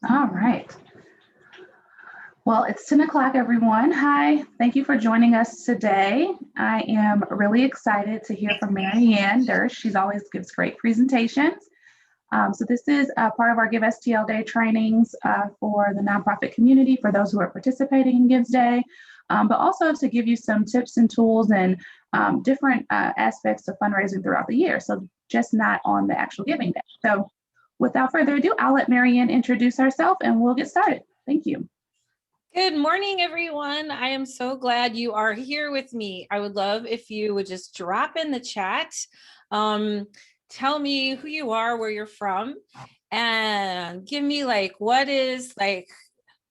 All right. Well, it's 10 o'clock, everyone. Hi, thank you for joining us today. I am really excited to hear from Maryanne Dersch. She's always gives great presentations. So this is part of our Give STL Day trainings for the nonprofit community, for those who are participating in Gives Day, but also to give you some tips and tools and different aspects of fundraising throughout the year. So just not on the actual giving day. So without further ado, I'll let Maryanne introduce herself and we'll get started. Thank you. Good morning, everyone. I am so glad you are here with me. I would love if you would just drop in the chat. Tell me who you are, where you're from, and give me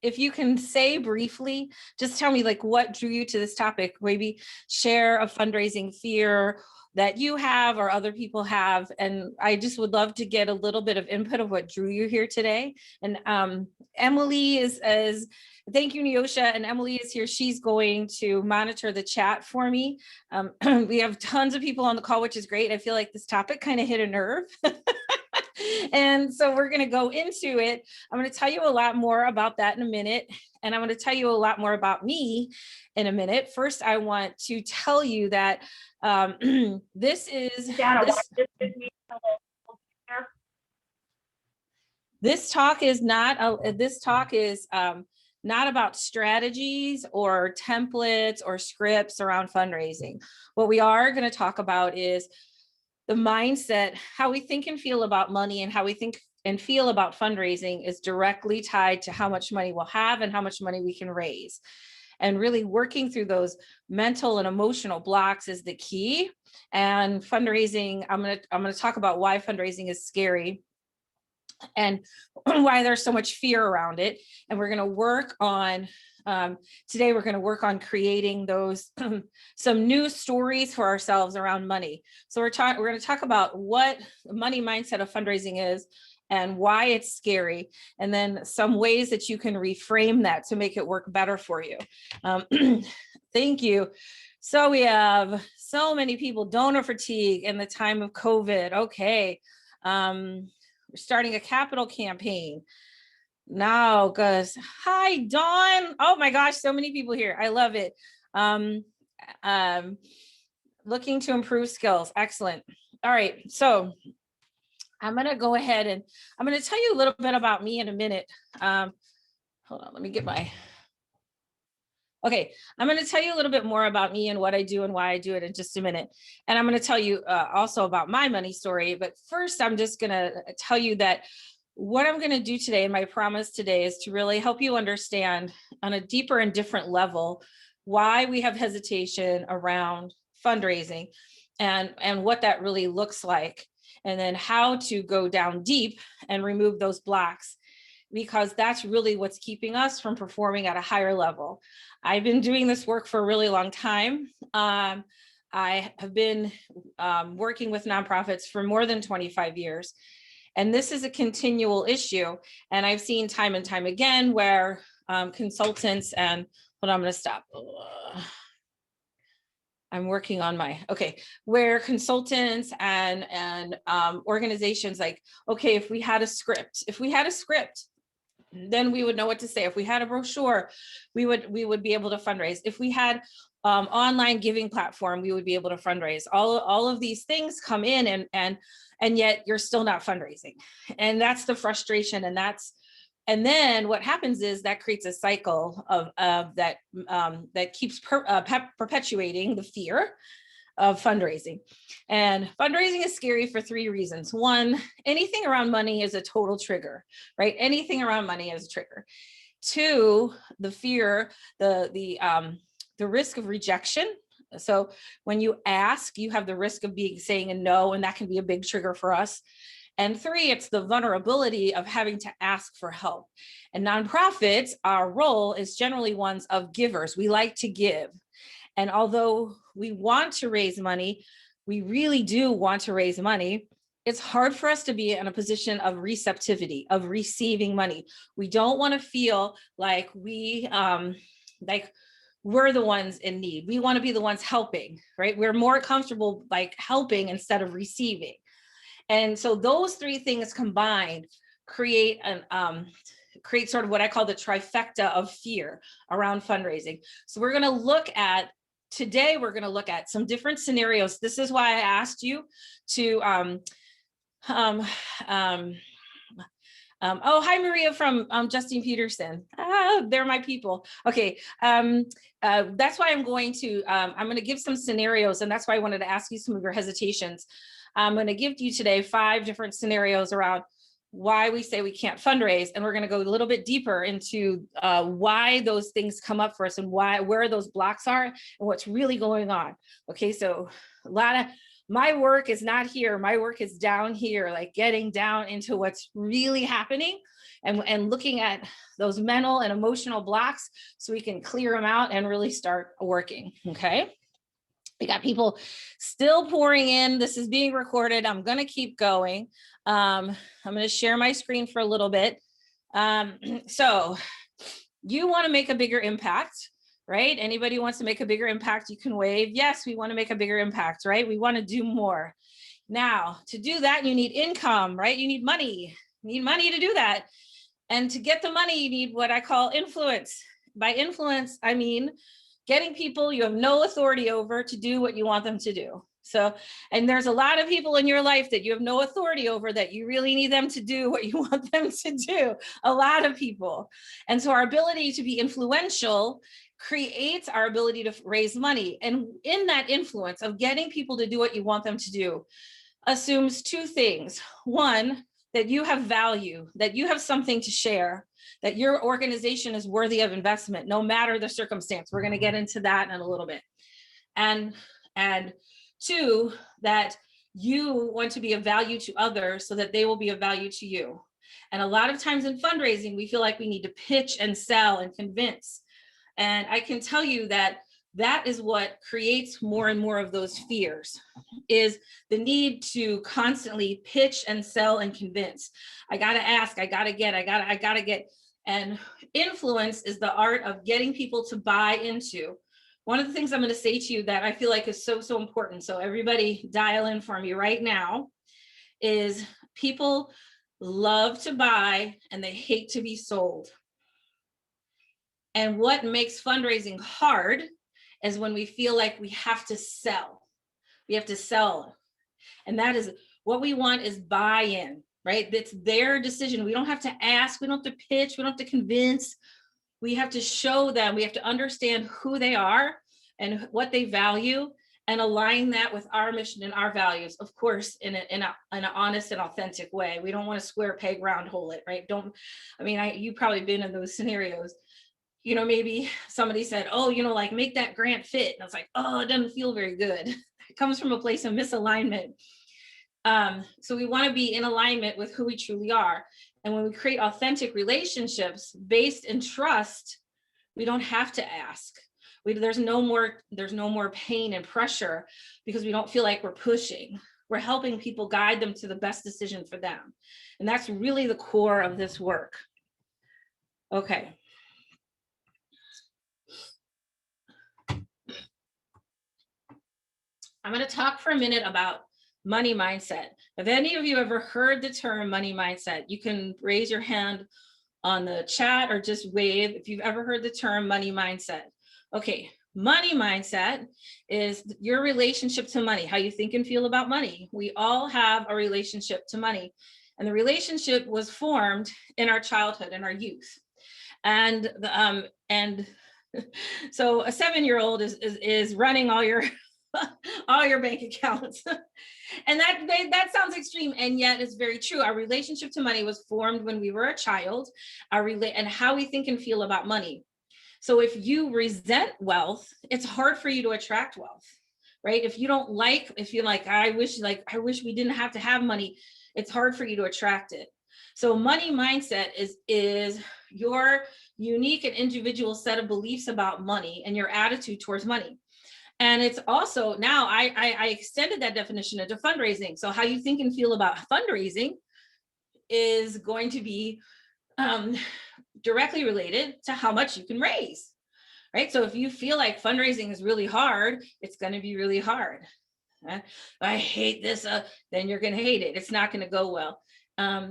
if you can say briefly, just tell me what drew you to this topic. Maybe share a fundraising fear that you have or other people have. And I just would love to get a little bit of input of what drew you here today. And Emily is thank you, Neosha. And Emily is here. She's going to monitor the chat for me. We have tons of people on the call, which is great. I feel like this topic kind of hit a nerve. And so we're going to go into it. I'm going to tell you a lot more about that in a minute. And I'm going to tell you a lot more about me in a minute. First, I want to tell you that this talk is not about strategies or templates or scripts around fundraising. What we are going to talk about is the mindset, how we think and feel about money, and how we think and feel about fundraising is directly tied to how much money we'll have and how much money we can raise. And really working through those mental and emotional blocks is the key. And fundraising, I'm going to talk about why fundraising is scary and why there's so much fear around it. And we're going to work on today, we're going to work on creating those some new stories for ourselves around money. So we're going to talk about what the money mindset of fundraising is and why it's scary, and then some ways that you can reframe that to make it work better for you. Thank you. So we have so many people, donor fatigue in the time of COVID. Okay. We're starting a capital campaign. No, Gus. Hi, Dawn. Oh my gosh, so many people here. I love it. Looking to improve skills. Excellent. All right, so I'm going to go ahead and I'm going to tell you a little bit about me in a minute. Hold on, let me get my... Okay, I'm going to tell you a little bit more about me and what I do and why I do it in just a minute. And I'm going to tell you also about my money story. But first, I'm just going to tell you that what I'm going to do today, and my promise today, is to really help you understand on a deeper and different level why we have hesitation around fundraising and what that really looks like, and then how to go down deep and remove those blocks, because that's really what's keeping us from performing at a higher level. I've been doing this work for a really long time. I have been working with nonprofits for more than 25 years. And this is a continual issue. And I've seen time and time again where consultants and, hold on, I'm going to stop. I'm working on my, okay, where consultants and organizations like, okay, if we had a script, then we would know what to say. If we had a brochure, we would be able to fundraise. If we had online giving platform, we would be able to fundraise. All of these things come in and yet you're still not fundraising. And that's the frustration. And then what happens is that creates a cycle of that keeps perpetuating the fear of fundraising. And fundraising is scary for three reasons. One, anything around money is a total trigger, right? Anything around money is a trigger. Two, the fear, the risk of rejection. So when you ask, you have the risk of saying a no, and that can be a big trigger for us. And three, it's the vulnerability of having to ask for help. And nonprofits, our role is generally ones of givers. We like to give. And although we want to raise money, we really do want to raise money, it's hard for us to be in a position of receptivity, of receiving money. We don't want to feel like we're the ones in need. We want to be the ones helping, right? We're more comfortable like helping instead of receiving. And so those three things combined create create sort of what I call the trifecta of fear around fundraising. So we're going to look at today, we're going to look at some different scenarios. This is why I asked you to oh, hi, Maria from Justine Peterson. They're my people. Okay. That's why I'm going to give some scenarios, and that's why I wanted to ask you some of your hesitations. I'm going to give you today 5 different scenarios around why we say we can't fundraise. And we're going to go a little bit deeper into why those things come up for us and where those blocks are and what's really going on. Okay. So a lot of my work is not here. My work is down here, like getting down into what's really happening and looking at those mental and emotional blocks so we can clear them out and really start working. Okay. We got people still pouring in. This is being recorded. I'm going to keep going. I'm going to share my screen for a little bit. So you want to make a bigger impact, right? Anybody wants to make a bigger impact, you can wave. Yes, we want to make a bigger impact, right? We want to do more. Now, to do that, you need income, right? You need money. You need money to do that. And to get the money, you need what I call influence. By influence, I mean getting people you have no authority over to do what you want them to do. So, and there's a lot of people in your life that you have no authority over that you really need them to do what you want them to do. A lot of people. And so our ability to be influential creates our ability to raise money. And in that influence of getting people to do what you want them to do assumes 2 things. One, that you have value, that you have something to share, that your organization is worthy of investment, no matter the circumstance. We're going to get into that in a little bit. And 2, that you want to be of value to others so that they will be of value to you. And a lot of times in fundraising, we feel like we need to pitch and sell and convince. And I can tell you that that is what creates more and more of those fears, is the need to constantly pitch and sell and convince. I got to ask, I got to get. And influence is the art of getting people to buy into. One of the things I'm going to say to you that I feel like is so, so important, so everybody dial in for me right now, is people love to buy and they hate to be sold. And what makes fundraising hard is when we feel like we have to sell. We have to sell. And that is what we want, is buy-in, right? It's their decision. We don't have to ask. We don't have to pitch. We don't have to convince. We have to show them. We have to understand who they are and what they value and align that with our mission and our values, of course, in an honest and authentic way. We don't want to square peg round hole it, right? You've probably been in those scenarios. You know, maybe somebody said, oh, like make that grant fit. And I was like, oh, it doesn't feel very good. It comes from a place of misalignment. So we want to be in alignment with who we truly are. And when we create authentic relationships based in trust, we don't have to ask. There's no more pain and pressure because we don't feel like we're pushing. We're helping people, guide them to the best decision for them. And that's really the core of this work. Okay. I'm going to talk for a minute about money mindset. Have any of you ever heard the term money mindset? You can raise your hand on the chat or just wave if you've ever heard the term money mindset. Okay, money mindset is your relationship to money, how you think and feel about money. We all have a relationship to money, and the relationship was formed in our childhood and our youth. And so a 7-year-old is running all your bank accounts. And that sounds extreme, and yet it's very true. Our relationship to money was formed when we were a child, and how we think and feel about money. So if you resent wealth, it's hard for you to attract wealth, right? If you're like, I wish we didn't have to have money, it's hard for you to attract it. So money mindset is your unique and individual set of beliefs about money and your attitude towards money. And it's also, now I extended that definition into fundraising. So how you think and feel about fundraising is going to be directly related to how much you can raise, right? So if you feel like fundraising is really hard, it's going to be really hard. I hate this, then you're going to hate it. It's not going to go well.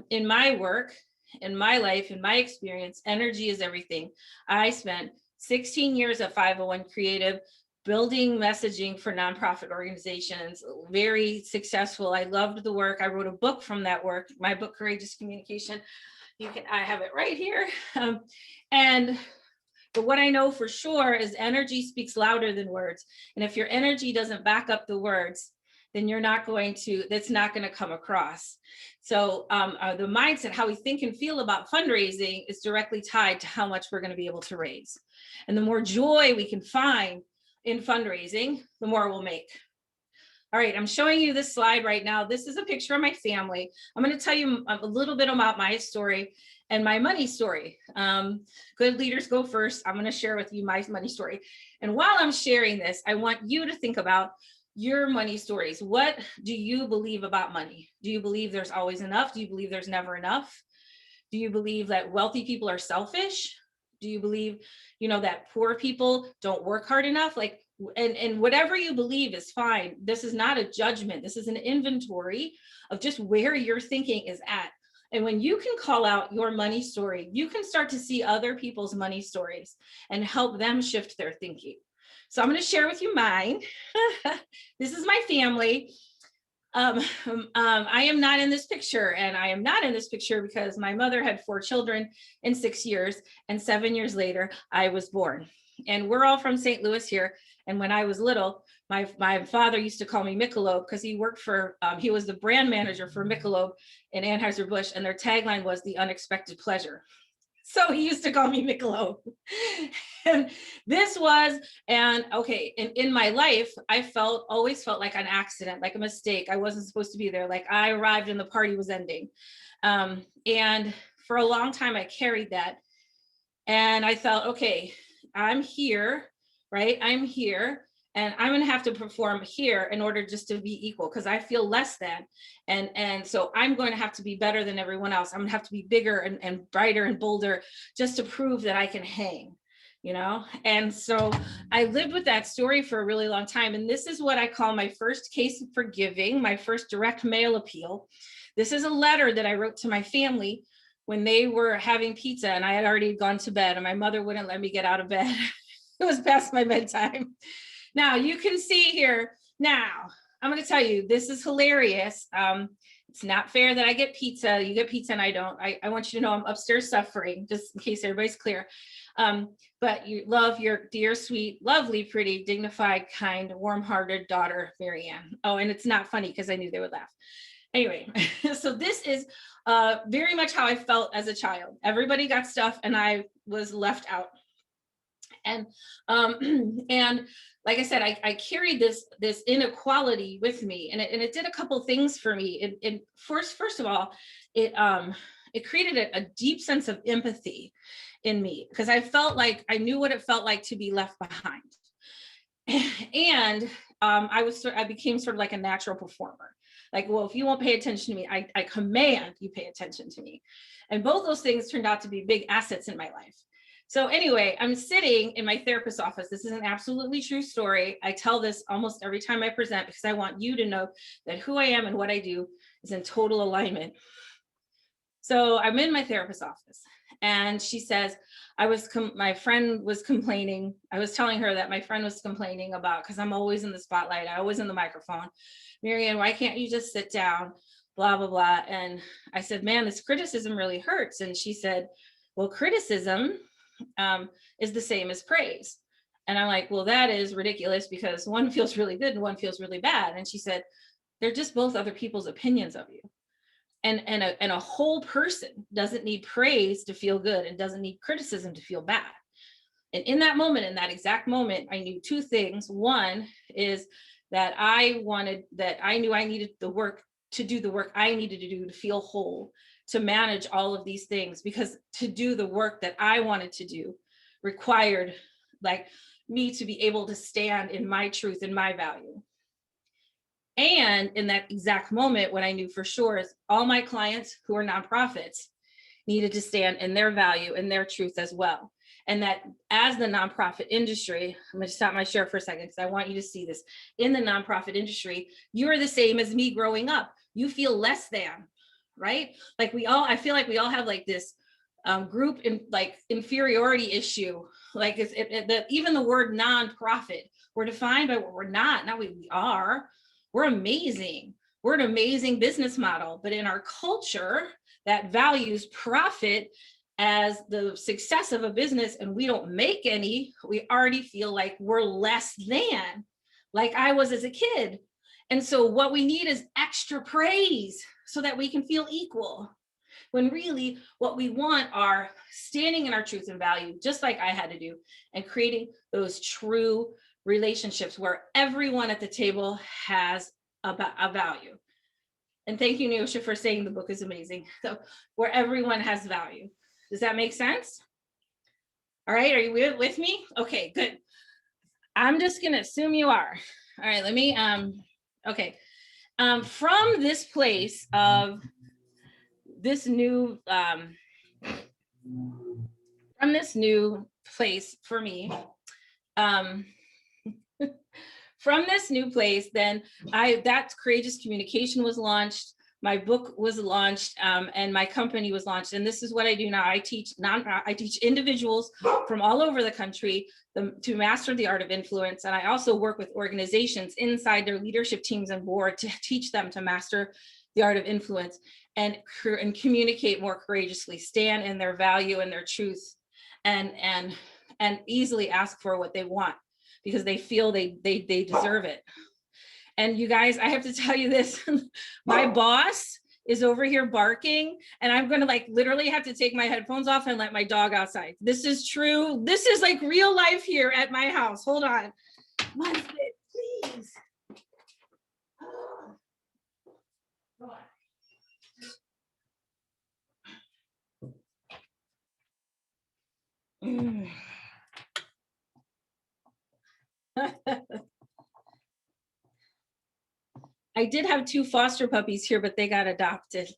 In my work, in my life, in my experience, energy is everything. I spent 16 years at 501 Creative building messaging for nonprofit organizations, very successful. I loved the work. I wrote a book from that work, my book, Courageous Communication. I have it right here. But what I know for sure is energy speaks louder than words. And if your energy doesn't back up the words, then that's not going to come across. So the mindset, how we think and feel about fundraising is directly tied to how much we're going to be able to raise. And the more joy we can find in fundraising, the more we'll make. All right, I'm showing you this slide right now. This is a picture of my family. I'm going to tell you a little bit about my story and my money story. Good leaders go first. I'm going to share with you my money story. And while I'm sharing this, I want you to think about your money stories. What do you believe about money? Do you believe there's always enough? Do you believe there's never enough? Do you believe that wealthy people are selfish? Do you believe, that poor people don't work hard enough? And whatever you believe is fine. This is not a judgment. This is an inventory of just where your thinking is at. And when you can call out your money story, you can start to see other people's money stories and help them shift their thinking. So I'm going to share with you mine. This is my family. I am not in this picture, and I am not in this picture because my mother had 4 children in 6 years, and 7 years later, I was born. And we're all from St. Louis here. And when I was little, my father used to call me Michelob because he worked for, he was the brand manager for Michelob in Anheuser-Busch, and their tagline was the unexpected pleasure. So he used to call me Michelob. And this was, in my life, I always felt like an accident, like a mistake. I wasn't supposed to be there. Like I arrived and the party was ending. And for a long time, I carried that. And I felt, okay, I'm here, right? I'm here. And I'm going to have to perform here in order just to be equal because I feel less than. And so I'm going to have to be better than everyone else. I'm going to have to be bigger and brighter and bolder just to prove that I can hang, And so I lived with that story for a really long time. And this is what I call my first case of forgiving, my first direct mail appeal. This is a letter that I wrote to my family when they were having pizza and I had already gone to bed and my mother wouldn't let me get out of bed. It was past my bedtime. Now you can see here, now I'm going to tell you, this is hilarious. It's not fair that I get pizza. You get pizza and I don't. I want you to know I'm upstairs suffering, just in case everybody's clear. But you love your dear, sweet, lovely, pretty, dignified, kind, warm-hearted daughter, Maryanne. Oh, and it's not funny because I knew they would laugh. Anyway, so this is very much how I felt as a child. Everybody got stuff and I was left out. And like I said, I carried this inequality with me, and it did a couple things for me. First of all, it created a deep sense of empathy in me because I felt like I knew what it felt like to be left behind, and I became sort of like a natural performer. Like, well, if you won't pay attention to me, I command you pay attention to me, and both those things turned out to be big assets in my life. So anyway, I'm sitting in my therapist's office. This is an absolutely true story. I tell this almost every time I present because I want you to know that who I am and what I do is in total alignment. So I'm in my therapist's office and she says, my friend was complaining. I was telling her that my friend was complaining about, because I'm always in the spotlight. I always in the microphone. Maryanne, why can't you just sit down? Blah, blah, blah. And I said, man, this criticism really hurts. And she said, well, criticism is the same as praise. And I'm like, well, that is ridiculous because one feels really good and one feels really bad. And she said, they're just both other people's opinions of you. And a whole person doesn't need praise to feel good and doesn't need criticism to feel bad. And in that moment, in that exact moment, I knew 2 things. One is that I knew I needed the work to do the work I needed to do to feel whole, to manage all of these things, because to do the work that I wanted to do required like me to be able to stand in my truth and my value. And in that exact moment, what I knew for sure is all my clients who are nonprofits needed to stand in their value and their truth as well. And that as the nonprofit industry, I'm going to stop my share for a second because I want you to see this. In the nonprofit industry, you're the same as me growing up. You feel less than, right? Like I feel like we all have like this group in like inferiority issue. Like even the word nonprofit, we're defined by what we're not. Now we are. We're amazing. We're an amazing business model, but in our culture that values profit as the success of a business, and we don't make any, we already feel like we're less than, like I was as a kid. And so what we need is extra praise so that we can feel equal. When really what we want are standing in our truth and value, just like I had to do, and creating those true relationships where everyone at the table has a value. And thank you, Neosha, for saying the book is amazing. So where everyone has value. Does that make sense? All right, are you with me? Okay, good. I'm just gonna assume you are. All right, let me, okay. From this place of this new, from this new place for me, from this new place, then that Courageous Communication was launched. My book was launched, and my company was launched. And this is what I do now. I teach individuals from all over the country to master the art of influence. And I also work with organizations inside their leadership teams and board to teach them to master the art of influence and communicate more courageously, stand in their value and their truth, and easily ask for what they want because they feel they deserve it. And you guys, I have to tell you this, my boss is over here barking, and I'm gonna like literally have to take my headphones off and let my dog outside. This is true. This is like real life here at my house. Hold on. One minute, please. Go on. I did have 2 foster puppies here, but they got adopted.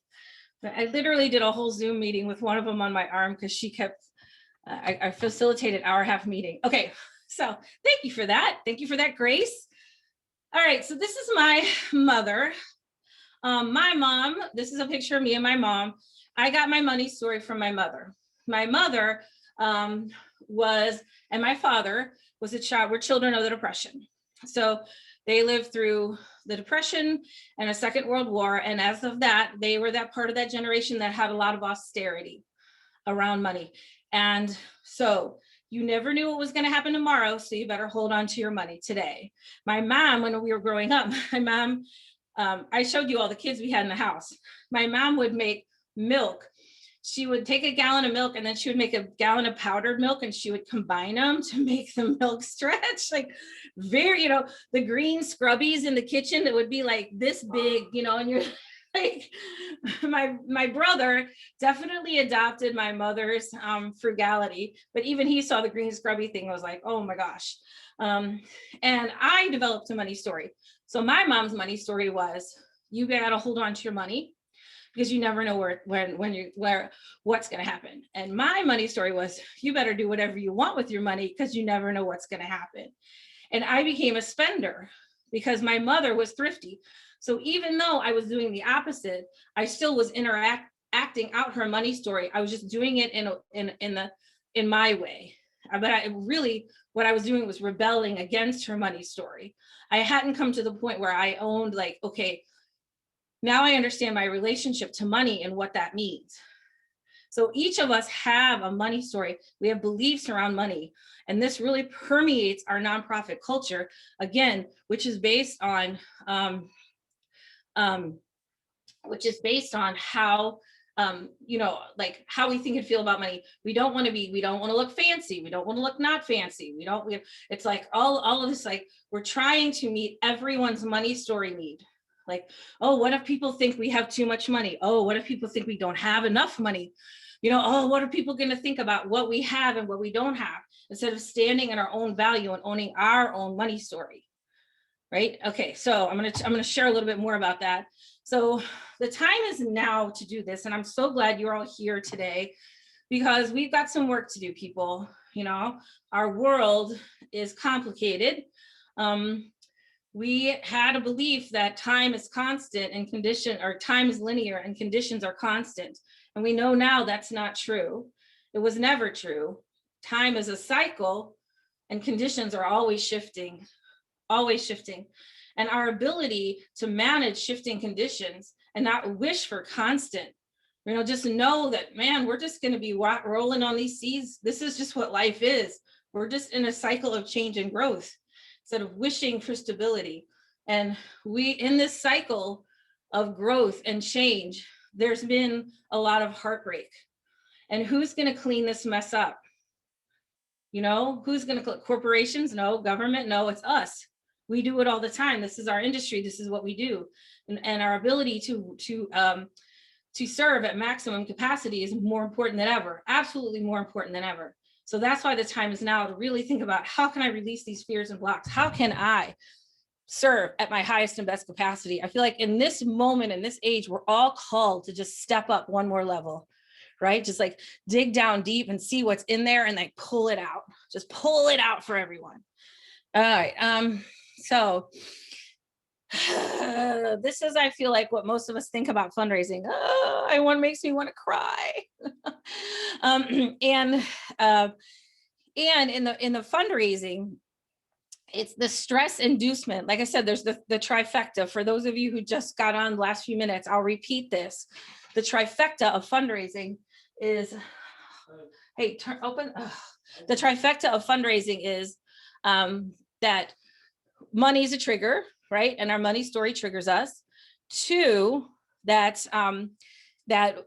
I literally did a whole Zoom meeting with one of them on my arm because she kept, I facilitated hour-and-a-half meeting. Okay, so thank you for that. Thank you for that, Grace. All right, so this is my mother. My mom, this is a picture of me and my mom. I got my money story from my mother. My mother and my father was were children of the Depression. So they lived through the Depression and a Second World War. And as of that, they were that part of that generation that had a lot of austerity around money. And so you never knew what was going to happen tomorrow. So you better hold on to your money today. My mom, when we were growing up, my mom, I showed you all the kids we had in the house. My mom would make milk. She would take a gallon of milk and then she would make a gallon of powdered milk and she would combine them to make the milk stretch. Like very, the green scrubbies in the kitchen that would be like this big, and you're like, my brother definitely adopted my mother's frugality, but even he saw the green scrubby thing. I was like, oh my gosh. And I developed a money story. So my mom's money story was, you gotta hold on to your money because you never know what's going to happen. And my money story was, you better do whatever you want with your money because you never know what's going to happen. And I became a spender because my mother was thrifty. So even though I was doing the opposite, I still was acting out her money story. I was just doing it in my way. But what I was doing was rebelling against her money story. I hadn't come to the point where I owned like, okay, now I understand my relationship to money and what that means. So each of us have a money story. We have beliefs around money. And this really permeates our nonprofit culture, again, which is based on how, like how we think and feel about money. We don't want to look fancy. We don't want to look not fancy. It's like all of this, like we're trying to meet everyone's money story need. Like, oh, what if people think we have too much money? Oh, what if people think we don't have enough money? Oh, what are people going to think about what we have and what we don't have, instead of standing in our own value and owning our own money story, right? Okay, so I'm going to share a little bit more about that. So the time is now to do this, and I'm so glad you're all here today because we've got some work to do, people. Our world is complicated. we had a belief that time is constant and time is linear and conditions are constant. And we know now that's not true. It was never true. Time is a cycle and conditions are always shifting, always shifting. And our ability to manage shifting conditions and not wish for constant, just know that, man, we're just going to be rolling on these seas. This is just what life is. We're just in a cycle of change and growth instead of wishing for stability. And in this cycle of growth and change, there's been a lot of heartbreak. And who's going to clean this mess up? Who's going to, corporations? No. Government? No, it's us. We do it all the time. This is our industry. This is what we do. And our ability to serve at maximum capacity is more important than ever, absolutely more important than ever. So that's why the time is now to really think about, how can I release these fears and blocks? How can I serve at my highest and best capacity? I feel like in this moment, in this age, we're all called to just step up one more level, right? Just like dig down deep and see what's in there and like pull it out, just pull it out for everyone. All right. So this is, I feel like, what most of us think about fundraising. Makes me want to cry. And in the fundraising, it's the stress inducement. Like I said, there's the trifecta. For those of you who just got on the last few minutes, I'll repeat this. The trifecta of fundraising is, hey, open. The trifecta of fundraising is that money is a trigger, right? And our money story triggers us. 2, that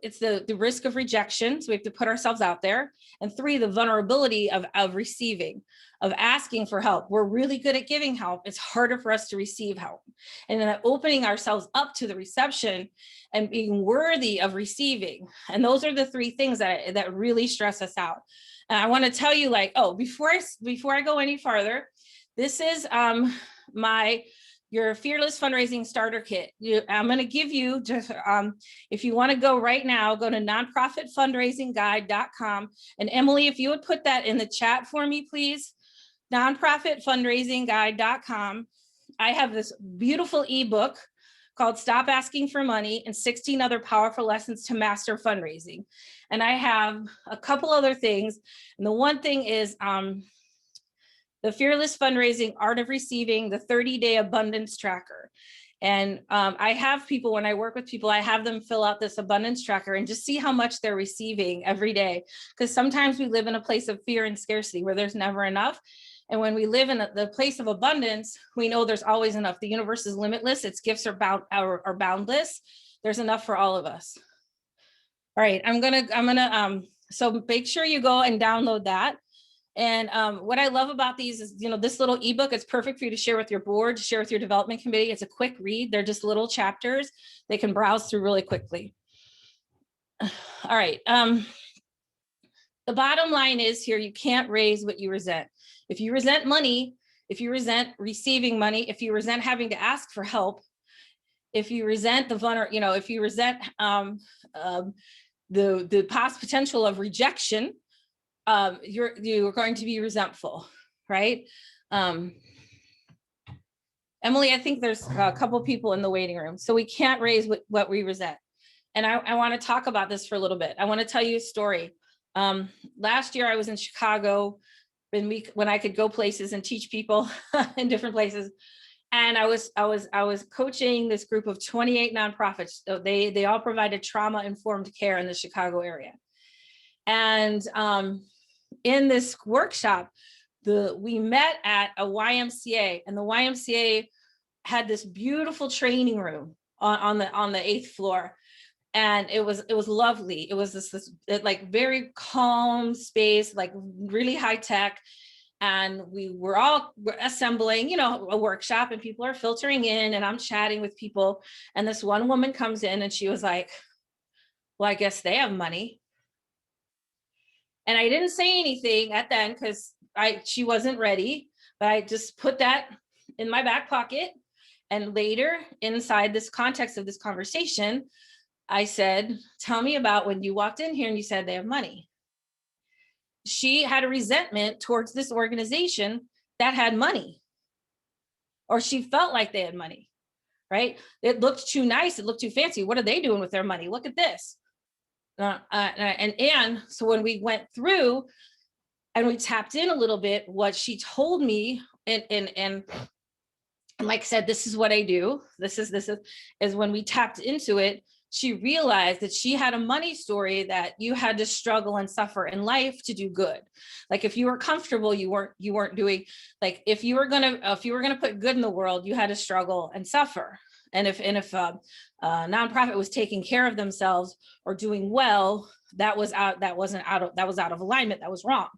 it's the risk of rejection. So we have to put ourselves out there. And 3, the vulnerability of receiving, of asking for help. We're really good at giving help. It's harder for us to receive help. And then opening ourselves up to the reception and being worthy of receiving. And those are the 3 things that really stress us out. And I want to tell you, before I go any farther, this is your Fearless Fundraising Starter Kit. I'm going to give you, just if you want to go right now, go to nonprofitfundraisingguide.com. And Emily, if you would put that in the chat for me, please. Nonprofitfundraisingguide.com. I have this beautiful ebook called Stop Asking for Money and 16 Other Powerful Lessons to Master Fundraising. And I have a couple other things. And the one thing is the Fearless Fundraising Art of Receiving, the 30-Day Abundance Tracker. And I have people, when I work with people, I have them fill out this abundance tracker and just see how much they're receiving every day. Because sometimes we live in a place of fear and scarcity where there's never enough. And when we live in the place of abundance, we know there's always enough. The universe is limitless. Its gifts are boundless. There's enough for all of us. All right, so make sure you go and download that. And what I love about these is, this little ebook, it's perfect for you to share with your board, to share with your development committee. It's a quick read. They're just little chapters they can browse through really quickly. All right. The bottom line is here, you can't raise what you resent. If you resent money, if you resent receiving money, if you resent having to ask for help, if you resent if you resent the past potential of rejection, you're going to be resentful, right? Emily, I think there's a couple people in the waiting room, so we can't raise what we resent. And I want to talk about this for a little bit. I want to tell you a story. Last year I was in Chicago when I could go places and teach people in different places. And I was coaching this group of 28 nonprofits. So they all provided trauma-informed care in the Chicago area. And in this workshop, we met at a YMCA, and the YMCA had this beautiful training room on the 8th floor. And it was lovely. It was this like very calm space, like really high tech. And we're assembling, a workshop, and people are filtering in, and I'm chatting with people. And this one woman comes in and she was like, well, I guess they have money. And I didn't say anything at then because she wasn't ready, but I just put that in my back pocket. And later, inside this context of this conversation, I said, tell me about when you walked in here and you said they have money. She had a resentment towards this organization that had money. or she felt like they had money, right? It looked too nice. It looked too fancy. What are they doing with their money? Look at this. And so when we went through and we tapped in a little bit, what she told me, and like I said, this is what I do. This is when we tapped into it, she realized that she had a money story that you had to struggle and suffer in life to do good. Like if you were comfortable, you weren't doing, like if you were gonna put good in the world, you had to struggle and suffer. And if a nonprofit was taking care of themselves or doing well, that was out of alignment. That was wrong.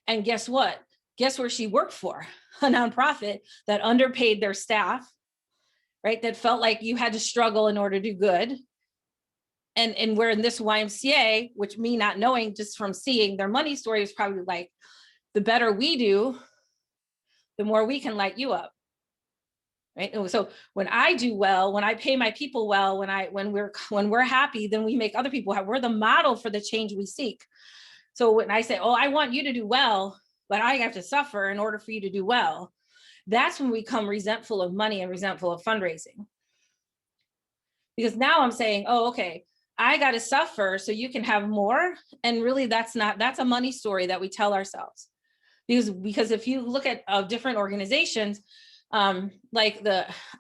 And guess what? Guess where she worked for? A nonprofit that underpaid their staff, right? That felt like you had to struggle in order to do good. And we're in this YMCA, which me not knowing, just from seeing their money story, is probably like, the better we do, the more we can light you up. Right. And so when I do well, when I pay my people well, when we're happy, then we make other people happy. We're the model for the change we seek. So when I say, oh, I want you to do well, but I have to suffer in order for you to do well, that's when we become resentful of money and resentful of fundraising. Because now I'm saying, oh, okay, I got to suffer so you can have more. And really that's a money story that we tell ourselves. Because if you look at different organizations, I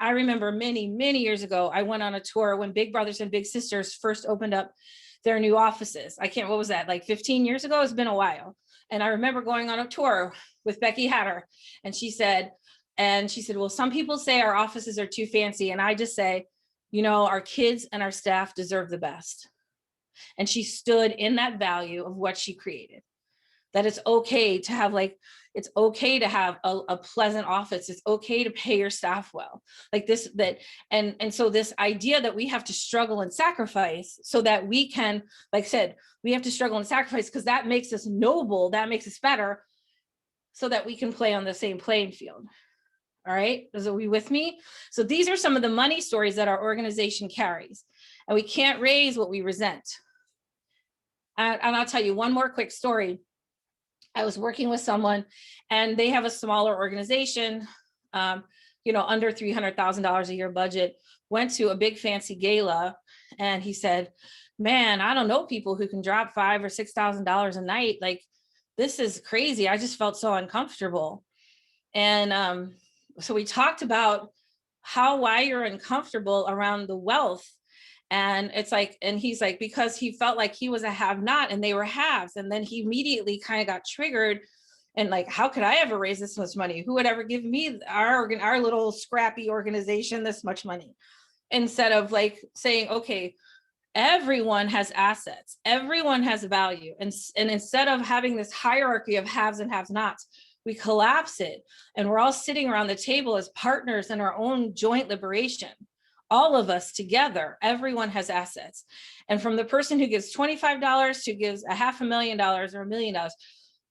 remember many years ago, I went on a tour when Big Brothers and Big Sisters first opened up their new offices. What was that, like 15 years ago? It's been a while. And I remember going on a tour with Becky Hatter, and she said, well, some people say our offices are too fancy. And I just say, our kids and our staff deserve the best. And she stood in that value of what she created, that it's okay to have a pleasant office. It's okay to pay your staff well, like this, and so this idea that we have to struggle and sacrifice so that we can, like I said, we have to struggle and sacrifice because that makes us noble, that makes us better, so that we can play on the same playing field. All right, are we with me? So these are some of the money stories that our organization carries, and we can't raise what we resent. And I'll tell you one more quick story. I was working with someone and they have a smaller organization, under $300,000 a year budget, went to a big fancy gala. And he said, man, I don't know people who can drop $5,000 or $6,000 a night. Like, this is crazy. I just felt so uncomfortable. And so we talked about why you're uncomfortable around the wealth. And it's like, and he's like, because he felt like he was a have not and they were haves. And then he immediately kind of got triggered and like, how could I ever raise this much money? Who would ever give me our little scrappy organization this much money? Instead of like saying, okay, everyone has assets, everyone has value. And instead of having this hierarchy of haves and have nots, we collapse it. And we're all sitting around the table as partners in our own joint liberation. All of us together, everyone has assets. And from the person who gives $25 to gives $500,000 or $1 million,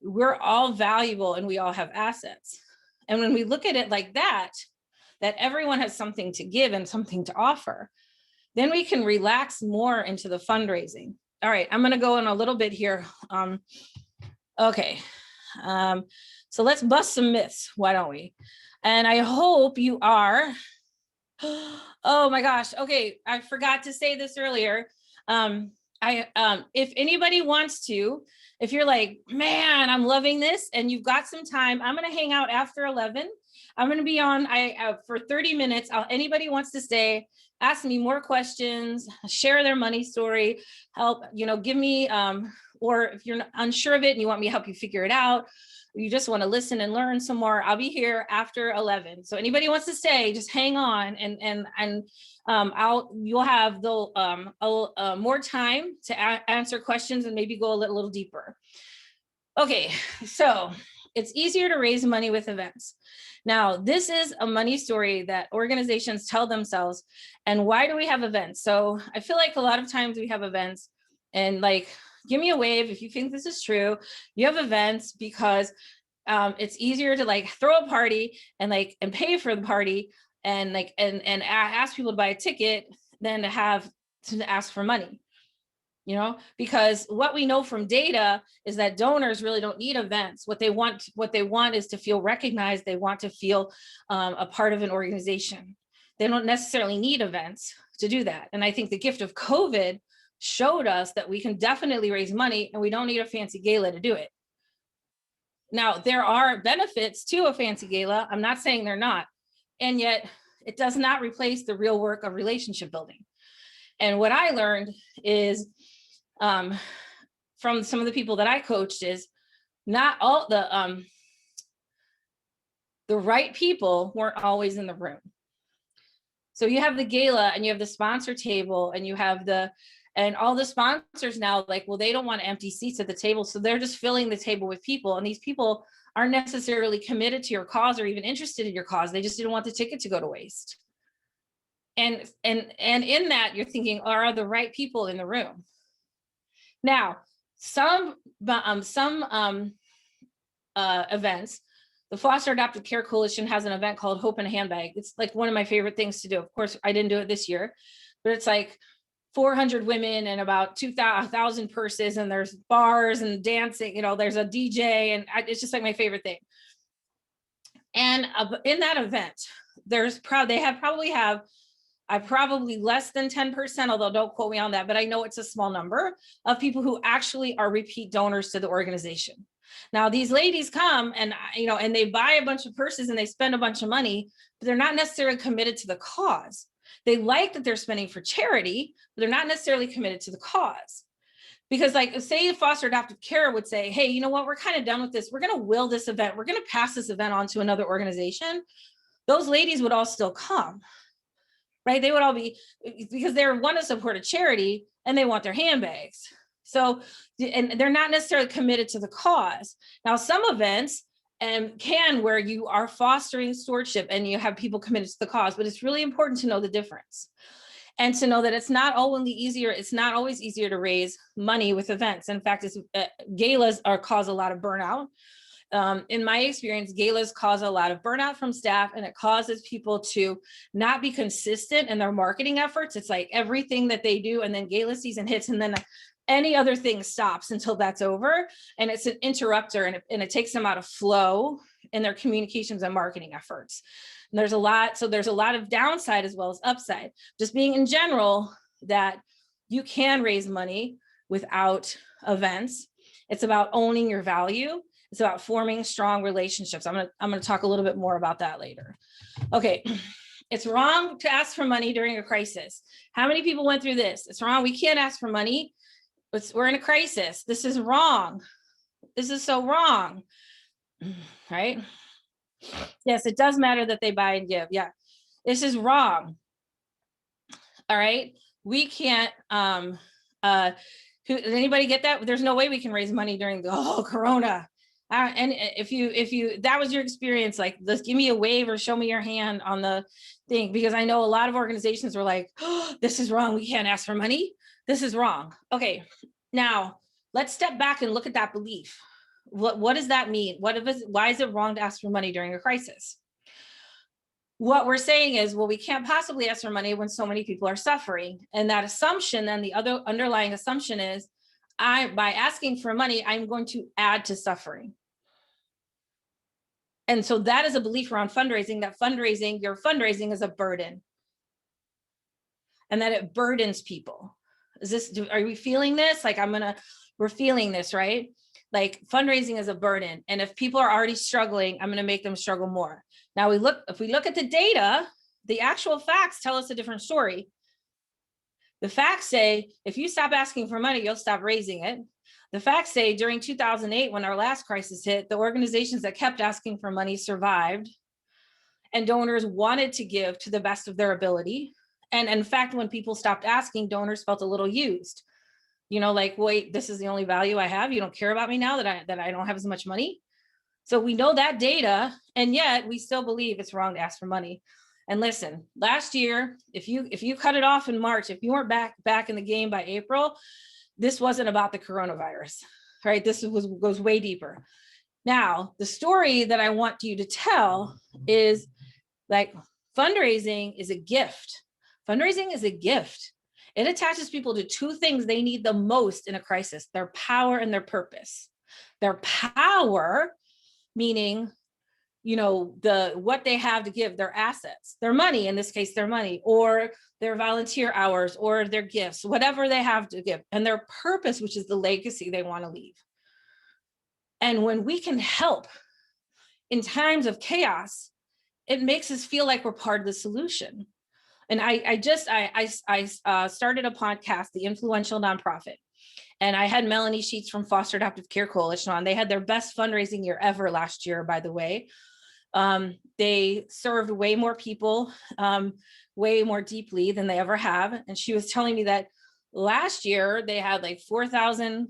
we're all valuable and we all have assets. And when we look at it like that everyone has something to give and something to offer, then we can relax more into the fundraising. All right, I'm going to go in a little bit here. Okay. So let's bust some myths. Why don't we? And I hope you are. Oh my gosh. Okay. I forgot to say this earlier. If anybody wants to, if you're like, man, I'm loving this and you've got some time, I'm going to hang out after 11. I'm going to be on for 30 minutes. Anybody wants to stay, ask me more questions, share their money story, help, give me, or if you're unsure of it and you want me to help you figure it out, you just want to listen and learn some more, I'll be here after 11. So anybody wants to stay, just hang on and you'll have more time to answer questions and maybe go a little deeper. Okay, so it's easier to raise money with events. Now, this is a money story that organizations tell themselves. And why do we have events? So I feel like a lot of times we have events and like, give me a wave if you think this is true. You have events because it's easier to like throw a party and pay for the party and ask people to buy a ticket than to ask for money. because what we know from data is that donors really don't need events. What they want is to feel recognized. They want to feel a part of an organization. They don't necessarily need events to do that. And I think the gift of COVID showed us that we can definitely raise money and we don't need a fancy gala to do it. Now, there are benefits to a fancy gala. I'm not saying they're not. And yet it does not replace the real work of relationship building. And what I learned is from some of the people that I coached is not all the right people weren't always in the room. So you have the gala and you have the sponsor table and you have and all the sponsors now, like, well, they don't want empty seats at the table. So they're just filling the table with people. And these people aren't necessarily committed to your cause or even interested in your cause. They just didn't want the ticket to go to waste. And in that, you're thinking, are the right people in the room? Now, some events, the Foster Adoptive Care Coalition has an event called Hope in a Handbag. It's like one of my favorite things to do. Of course, I didn't do it this year, but it's like 400 women and about 2,000 purses, and there's bars and dancing, there's a DJ, and it's just like my favorite thing. And in that event, I probably less than 10%, although don't quote me on that, but I know it's a small number of people who actually are repeat donors to the organization. Now, these ladies come and, and they buy a bunch of purses and they spend a bunch of money, but they're not necessarily committed to the cause. They like that they're spending for charity, but they're not necessarily committed to the cause. Because like, say foster adoptive care would say, hey, you know what, we're kind of done with this. We're going to will this event. We're going to pass this event on to another organization. Those ladies would all still come. Right? They would all be, because they want to support a charity and they want their handbags. So, and they're not necessarily committed to the cause. Now, some events can where you are fostering stewardship and you have people committed to the cause, but it's really important to know the difference and to know that it's not always easier to raise money with events. In fact, galas cause a lot of burnout. In my experience, galas cause a lot of burnout from staff, and it causes people to not be consistent in their marketing efforts. It's like everything that they do, and then gala season hits, and then any other thing stops until that's over. And it's an interrupter, and it takes them out of flow in their communications and marketing efforts. And there's a lot of downside as well as upside. Just being in general that you can raise money without events. It's about owning your value. It's about forming strong relationships. I'm going to talk a little bit more about that later. Okay. It's wrong to ask for money during a crisis. How many people went through this? It's wrong. We can't ask for money. We're in a crisis. This is wrong. This is so wrong. Right? Yes, it does matter that they buy and give. Yeah. This is wrong. All right. We can't, did anybody get that? There's no way we can raise money during the Corona. And if you that was your experience, like, let's give me a wave or show me your hand on the thing, because I know a lot of organizations were like, oh, this is wrong. We can't ask for money. This is wrong. Okay, now let's step back and look at that belief. What does that mean? Why is it wrong to ask for money during a crisis? What we're saying is, well, we can't possibly ask for money when so many people are suffering. And that assumption, then the other underlying assumption is, by asking for money, I'm going to add to suffering. And so that is a belief around fundraising, that your fundraising is a burden and that it burdens people. Are we feeling this? Like, we're feeling this, right? Like, fundraising is a burden. And if people are already struggling, I'm going to make them struggle more. Now if we look at the data, the actual facts tell us a different story. The facts say, if you stop asking for money, you'll stop raising it. The facts say during 2008, when our last crisis hit, the organizations that kept asking for money survived, and donors wanted to give to the best of their ability. And in fact, when people stopped asking, donors felt a little used. Like, wait, this is the only value I have. You don't care about me now that I don't have as much money. So we know that data, and yet we still believe it's wrong to ask for money. And listen, last year, if you cut it off in March, if you weren't back in the game by April, this wasn't about the coronavirus, right? This goes way deeper. Now, the story that I want you to tell is, like, fundraising is a gift. Fundraising is a gift. It attaches people to two things they need the most in a crisis: their power and their purpose. Their power, meaning, what they have to give, their assets, their money, in this case, their money, or their volunteer hours, or their gifts, whatever they have to give, and their purpose, which is the legacy they want to leave. And when we can help in times of chaos, it makes us feel like we're part of the solution. And I started a podcast, The Influential Nonprofit. And I had Melanie Sheets from Foster Adoptive Care Coalition on. They had their best fundraising year ever last year, by the way. They served way more people, way more deeply than they ever have. And she was telling me that last year they had like 4,000,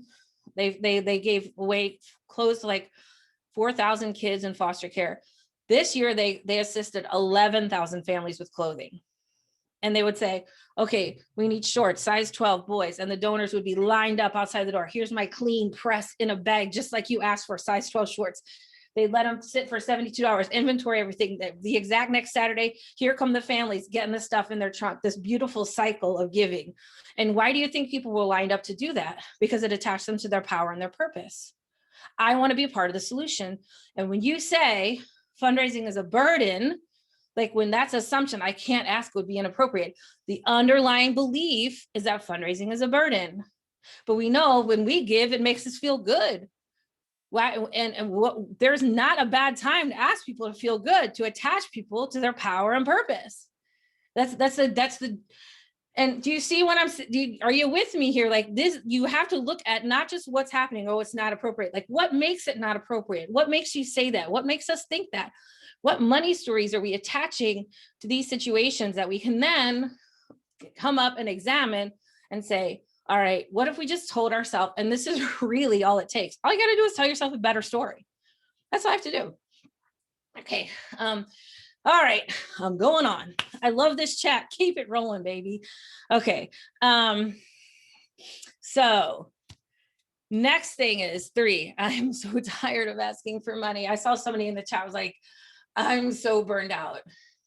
they gave away close to like 4,000 kids in foster care. This year they assisted 11,000 families with clothing. And they would say, okay, we need shorts, size 12 boys. And the donors would be lined up outside the door. Here's my clean press in a bag, just like you asked for, size 12 shorts. They'd let them sit for 72 hours, inventory everything. The exact next Saturday, here come the families getting the stuff in their trunk, this beautiful cycle of giving. And why do you think people were lined up to do that? Because it attached them to their power and their purpose. I want to be a part of the solution. And when you say fundraising is a burden, like when that's assumption, I can't ask would be inappropriate. The underlying belief is that fundraising is a burden. But we know when we give, it makes us feel good. Why? And what, there's not a bad time to ask people to feel good, to attach people to their power and purpose. That's the, and do you see what are you with me here? Like this, you have to look at not just what's happening. Oh, it's not appropriate. Like what makes it not appropriate? What makes you say that? What makes us think that? What money stories are we attaching to these situations that we can then come up and examine and say, all right, what if we just told ourselves, and this is really all it takes. All you got to do is tell yourself a better story. That's all I have to do. Okay. All right, I'm going on. I love this chat. Keep it rolling, baby. Okay. So next thing is 3. I'm so tired of asking for money. I saw somebody in the chat was like, I'm so burned out.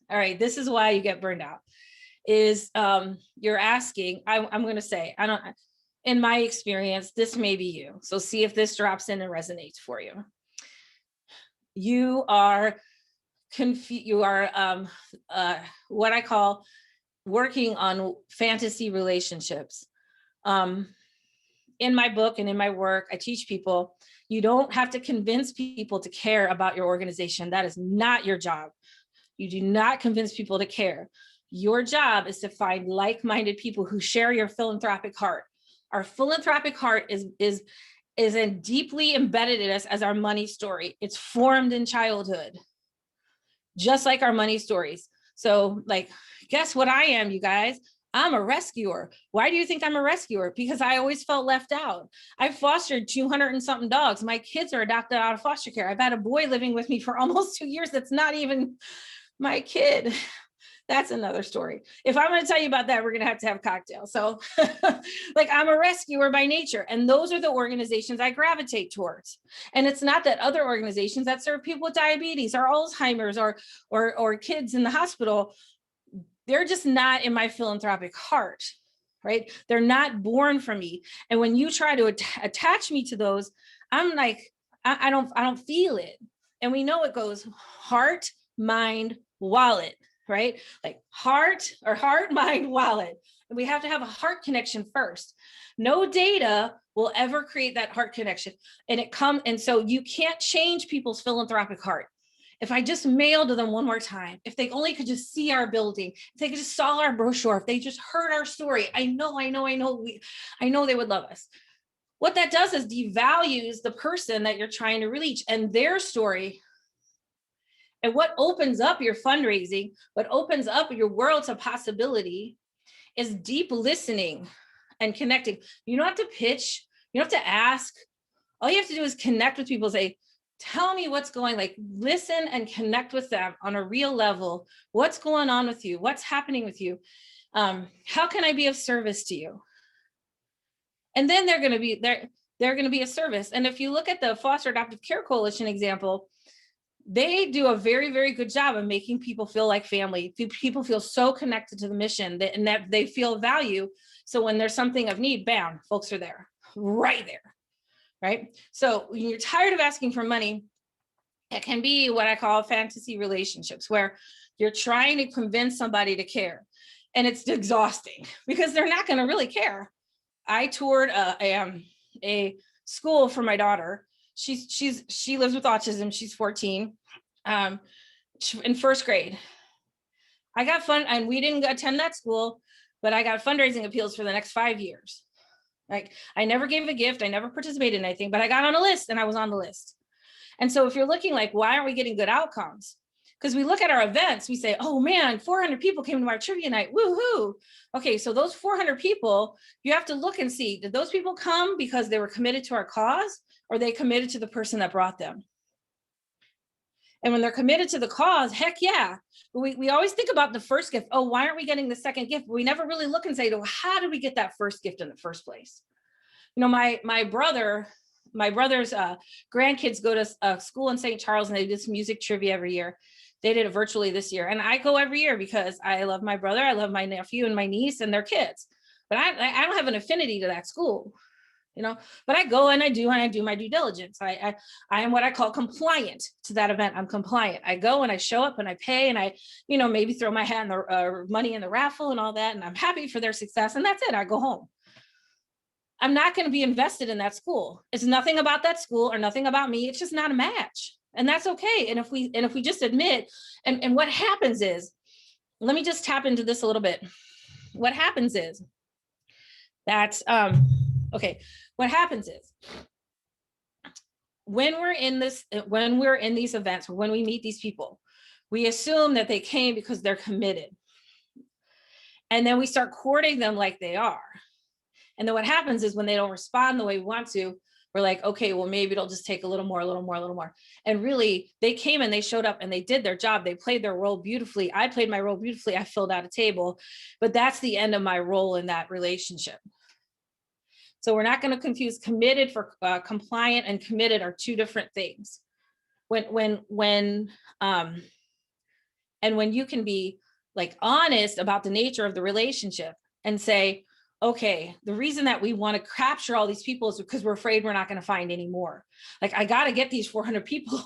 All right, this is why you get burned out. Is you're asking, I'm going to say, I don't, in my experience, this may be you. So see if this drops in and resonates for you. You are confused. You are what I call working on fantasy relationships. In my book and in my work, I teach people, you don't have to convince people to care about your organization. That is not your job. You do not convince people to care. Your job is to find like-minded people who share your philanthropic heart. Our philanthropic heart is deeply embedded in us as our money story. It's formed in childhood, just like our money stories. So like, guess what I am, you guys? I'm a rescuer. Why do you think I'm a rescuer? Because I always felt left out. I've fostered 200 and something dogs. My kids are adopted out of foster care. I've had a boy living with me for almost 2 years. That's not even my kid. That's another story. If I'm going to tell you about that, we're going to have cocktails. So like I'm a rescuer by nature. And those are the organizations I gravitate towards. And it's not that other organizations that serve people with diabetes or Alzheimer's or kids in the hospital, they're just not in my philanthropic heart, right? They're not born from me. And when you try to attach me to those, I'm like, I don't feel it. And we know it goes heart, mind, wallet, right? Like heart, mind, wallet. And we have to have a heart connection first. No data will ever create that heart connection. And so you can't change people's philanthropic heart. If I just mail to them one more time, if they only could just see our building, if they could just saw our brochure, if they just heard our story, I know they would love us. What that does is devalues the person that you're trying to reach and their story. And what opens up your fundraising, what opens up your world to possibility is deep listening and connecting. You don't have to pitch, you don't have to ask. All you have to do is connect with people, say, tell me what's going, like listen and connect with them on a real level. What's going on with you? What's happening with you? How can I be of service to you? And then they're going to be a service. And if you look at the Foster Adoptive Care Coalition example, they do a very, very good job of making people feel like family. People feel so connected to the mission and that they feel value. So when there's something of need, bam, folks are there, right there, right? So when you're tired of asking for money, it can be what I call fantasy relationships, where you're trying to convince somebody to care. And it's exhausting because they're not going to really care. I toured a school for my daughter. She lives with autism. She's 14, in first grade. I got fun, and we didn't attend that school, but I got fundraising appeals for the next 5 years. Like, I never gave a gift. I never participated in anything, but I got on a list and I was on the list. And so if you're looking like, why aren't we getting good outcomes? Because we look at our events, we say, oh man, 400 people came to our trivia night, woohoo. Okay, so those 400 people, you have to look and see, did those people come because they were committed to our cause, or they committed to the person that brought them? And when they're committed to the cause, heck yeah. But we always think about the first gift. Oh, why aren't we getting the second gift? But we never really look and say, well, how did we get that first gift in the first place? You know, my brother's grandkids go to school in St. Charles, and they do some music trivia every year. They did it virtually this year. And I go every year because I love my brother, I love my nephew and my niece and their kids. But I don't have an affinity to that school, you know, but I go and I do my due diligence. I am what I call compliant to that event. I'm compliant. I go and I show up and I pay, and I, you know, maybe throw my hat in the money in the raffle and all that. And I'm happy for their success. And that's it. I go home. I'm not going to be invested in that school. It's nothing about that school or nothing about me. It's just not a match. And that's okay. And if we just admit, and what happens is, let me just tap into this a little bit. What happens is that, okay, what happens is when we're in these events, or when we meet these people, we assume that they came because they're committed. And then we start courting them like they are. And then what happens is when they don't respond the way we want to, we're like, okay, well, maybe it'll just take a little more. And really, they came and they showed up and they did their job. They played their role beautifully. I played my role beautifully. I filled out a table, but that's the end of my role in that relationship. So we're not going to confuse committed for compliant, and committed are two different things. And when you can be like honest about the nature of the relationship and say, okay, the reason that we want to capture all these people is because we're afraid we're not going to find any more. Like, I got to get these 400 people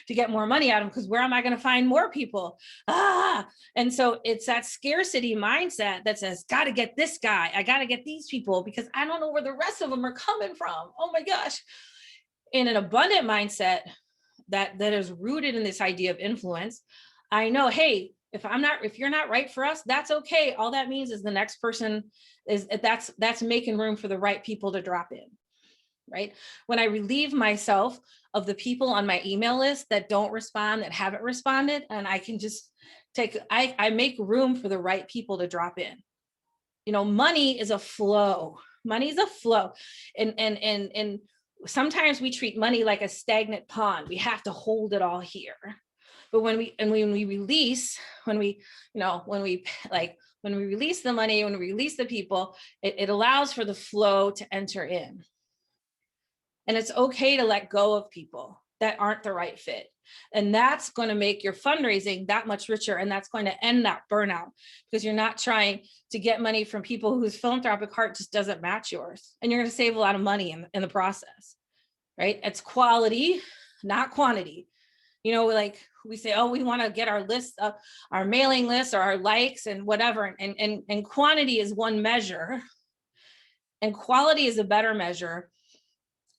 to get more money out of them, because where am I going to find more people? And so it's that scarcity mindset that says, got to get this guy. I got to get these people because I don't know where the rest of them are coming from. Oh my gosh. In an abundant mindset that is rooted in this idea of influence, I know, hey, if you're not right for us, that's okay. All that means is the next person that's making room for the right people to drop in, right? When I relieve myself of the people on my email list that don't respond, that haven't responded, and I can just I make room for the right people to drop in. You know, money is a flow. Money is a flow. And sometimes we treat money like a stagnant pond. We have to hold it all here. But when we release the money, when we release the people, it allows for the flow to enter in. And it's okay to let go of people that aren't the right fit. And that's going to make your fundraising that much richer. And that's going to end that burnout, because you're not trying to get money from people whose philanthropic heart just doesn't match yours. And you're going to save a lot of money in the process, right? It's quality, not quantity. You know, like we say, oh, we want to get our list, our mailing list, or our likes and whatever. And quantity is one measure, and quality is a better measure.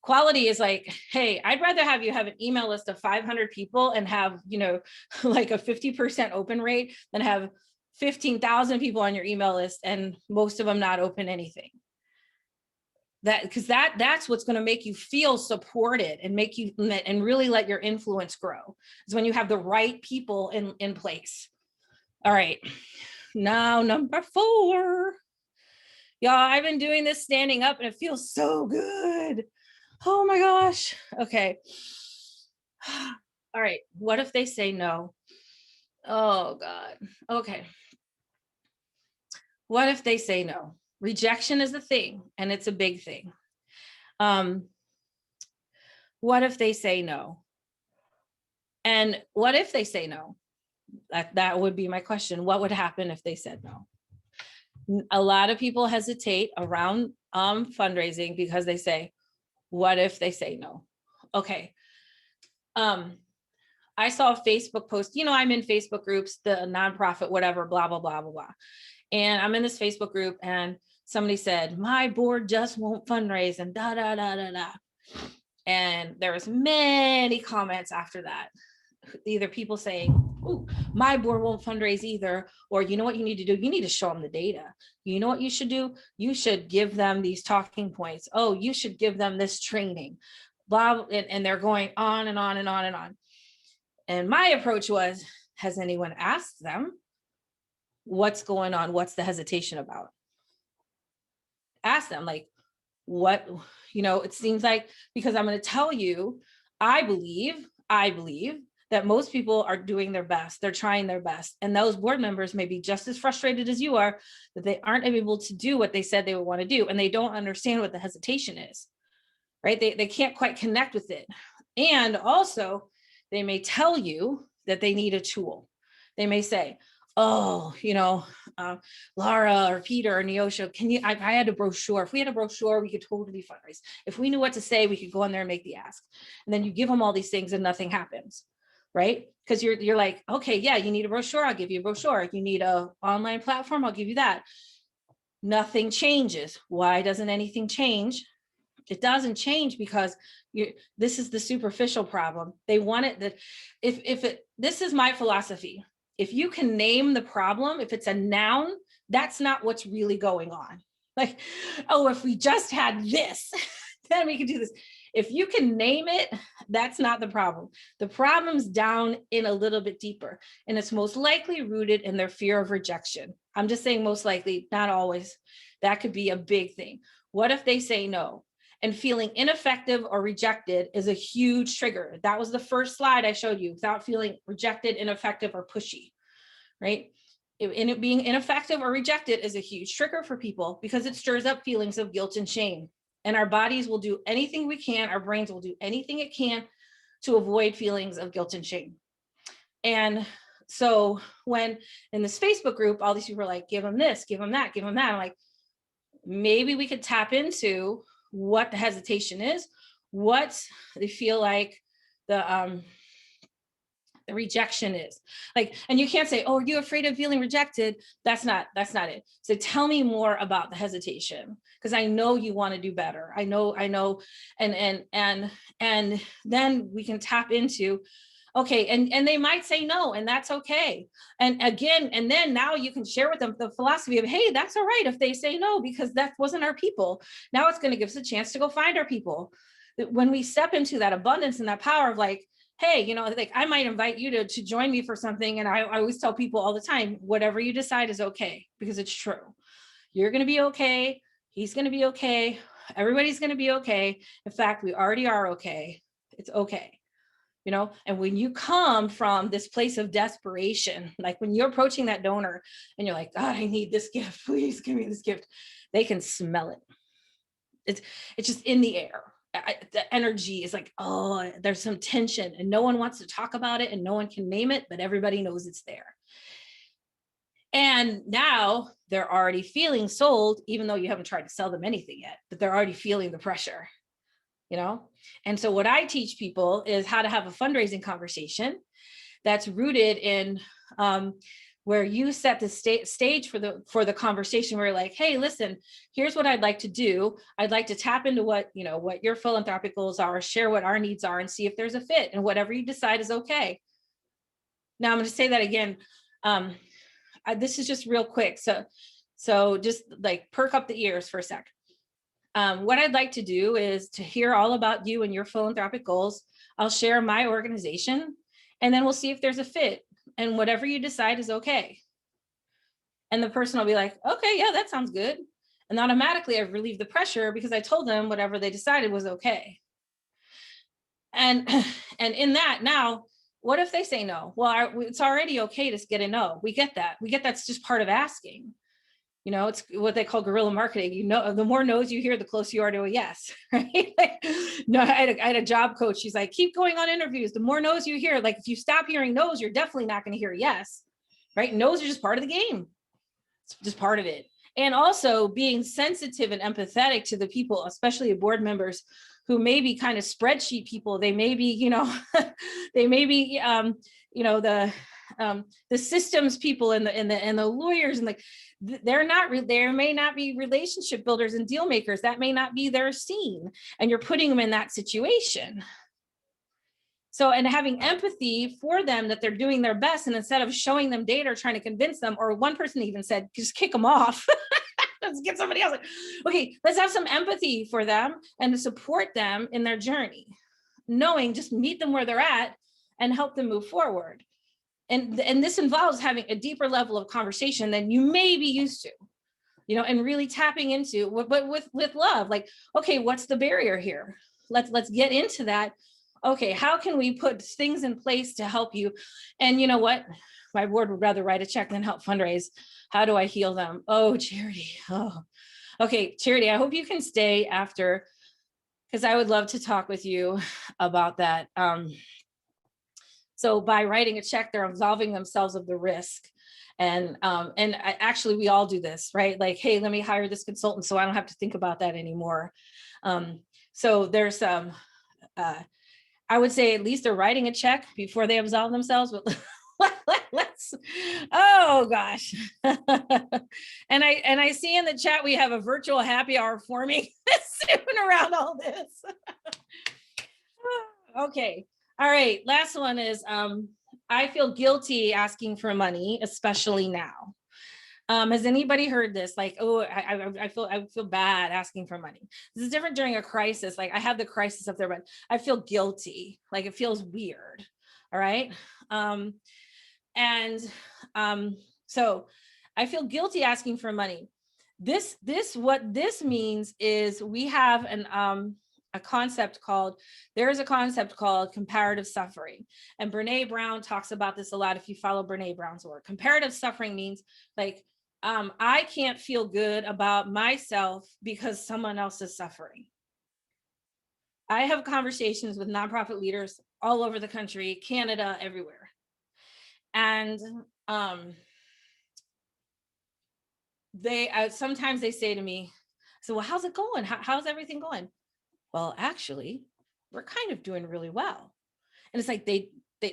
Quality is like, hey, I'd rather have you have an email list of 500 people and have, you know, like a 50% open rate than have 15,000 people on your email list and most of them not open anything. Because that's what's going to make you feel supported and make you and really let your influence grow, is when you have the right people in place. All right, now number 4. Y'all, I've been doing this standing up and it feels so good. Oh my gosh. Okay. All right, what if they say no? Oh God. Okay. What if they say no? Rejection is a thing, and it's a big thing. What if they say no? And what if they say no? That would be my question. What would happen if they said no? A lot of people hesitate around fundraising because they say, what if they say no? Okay. I saw a Facebook post, I'm in Facebook groups, the nonprofit, whatever, blah, blah, blah, blah, blah. And I'm in this Facebook group and somebody said, my board just won't fundraise and da, da, da, da, da. And there was many comments after that. Either people saying, ooh, my board won't fundraise either. Or you know what you need to do? You need to show them the data. You know what you should do? You should give them these talking points. Oh, you should give them this training. Blah, and they're going on and on and on and on. And my approach was, has anyone asked them what's going on? What's the hesitation about? Ask them, like, what, it seems like, because I'm going to tell you, I believe that most people are doing their best. They're trying their best. And those board members may be just as frustrated as you are that they aren't able to do what they said they would want to do. And they don't understand what the hesitation is, right? They can't quite connect with it. And also, they may tell you that they need a tool. They may say, oh, Laura or Peter or Neosha, I had a brochure. If we had a brochure, we could totally fundraise. If we knew what to say, we could go in there and make the ask. And then you give them all these things and nothing happens, right? Because you're like, okay, yeah, you need a brochure, I'll give you a brochure. You need an online platform, I'll give you that. Nothing changes. Why doesn't anything change? It doesn't change because this is the superficial problem. They want it that this is my philosophy. If you can name the problem, if it's a noun, that's not what's really going on. Like, oh, if we just had this, then we could do this. If you can name it, that's not the problem. The problem's down in a little bit deeper, and it's most likely rooted in their fear of rejection. I'm just saying most likely, not always. That could be a big thing. What if they say no? And feeling ineffective or rejected is a huge trigger. That was the first slide I showed you, without feeling rejected, ineffective, or pushy, right? It being ineffective or rejected is a huge trigger for people because it stirs up feelings of guilt and shame. And our bodies will do anything we can, our brains will do anything it can to avoid feelings of guilt and shame. And so when in this Facebook group, all these people are like, give them this, give them that, give them that. I'm like, maybe we could tap into what the hesitation is, what they feel like the rejection is. Like, and you can't say, oh, are you afraid of feeling rejected? That's not it. So tell me more about the hesitation, because I know you want to do better. I know, and then we can tap into, okay, and they might say no, and that's okay. And again, and then now you can share with them the philosophy of, hey, that's all right if they say no, because that wasn't our people. Now it's going to give us a chance to go find our people. When we step into that abundance and that power of like, hey, like I might invite you to join me for something. And I always tell people all the time, whatever you decide is okay, because it's true. You're going to be okay. He's going to be okay. Everybody's going to be okay. In fact, we already are okay. It's okay. And when you come from this place of desperation, like when you're approaching that donor and you're like, God, I need this gift, please give me this gift. They can smell it. It's just in the air. The energy is like, oh, there's some tension and no one wants to talk about it and no one can name it, but everybody knows it's there. And now they're already feeling sold, even though you haven't tried to sell them anything yet, but they're already feeling the pressure. And so what I teach people is how to have a fundraising conversation that's rooted in where you set the stage for the conversation, where you're like, hey, listen, here's what I'd like to do. I'd like to tap into what your philanthropic goals are, share what our needs are, and see if there's a fit, and whatever you decide is okay. Now I'm going to say that again. This is just real quick. So just like perk up the ears for a sec. What I'd like to do is to hear all about you and your philanthropic goals. I'll share my organization, and then we'll see if there's a fit, and whatever you decide is okay. And the person will be like, okay, yeah, that sounds good. And automatically I've relieved the pressure because I told them whatever they decided was okay. And in that, now, what if they say no? Well, it's already okay to get a no. We get that. It's just part of asking. You know, it's what they call guerrilla marketing. You know, the more no's you hear, the closer you are to a yes, right? Like, no, I had a job coach. She's like, keep going on interviews. The more no's you hear, like if you stop hearing no's, you're definitely not going to hear yes, right? No's are just part of the game. It's just part of it. And also being sensitive and empathetic to the people, especially board members who may be kind of spreadsheet people. They may be, you know, they may be, you know, the systems people and the lawyers, and like there may not be relationship builders and deal makers. That may not be their scene, and you're putting them in that situation. So, and having empathy for them that they're doing their best, and instead of showing them data or trying to convince them, or one person even said, just kick them off. Let's get somebody else. Okay, let's have some empathy for them and to support them in their journey, knowing just meet them where they're at and help them move forward. And this involves having a deeper level of conversation than you may be used to, you know, and really tapping into, but with love, like, okay, what's the barrier here? Let's get into that. Okay, how can we put things in place to help you? And you know what? My board would rather write a check than help fundraise. How do I heal them? Oh, Charity. Oh, okay, Charity, I hope you can stay after, because I would love to talk with you about that. So by writing a check, they're absolving themselves of the risk. And actually, we all do this, right? Like, hey, let me hire this consultant so I don't have to think about that anymore. So there's some, I would say at least they're writing a check before they absolve themselves, but let's, oh gosh. And I see in the chat, we have a virtual happy hour forming soon around all this. Okay. All right. Last one is, I feel guilty asking for money, especially now. Has anybody heard this? Like, oh, I feel bad asking for money. This is different during a crisis. Like I have the crisis up there, but I feel guilty. Like it feels weird. All right. So I feel guilty asking for money. What this means is we have a concept called comparative suffering. And Brene Brown talks about this a lot if you follow Brene Brown's work. Comparative suffering means like, I can't feel good about myself because someone else is suffering. I have conversations with nonprofit leaders all over the country, Canada, everywhere. And sometimes they say to me, so, well, how's it going? How's everything going? Well, actually, we're kind of doing really well. And it's like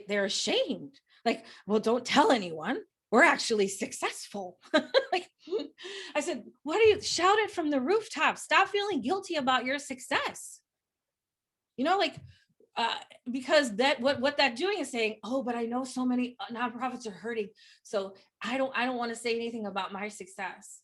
they're ashamed. Like, well, don't tell anyone. We're actually successful. Like, I said, why do you shout it from the rooftop? Stop feeling guilty about your success. You know, like, because that what that doing is saying, oh, but I know so many nonprofits are hurting, so I don't want to say anything about my success.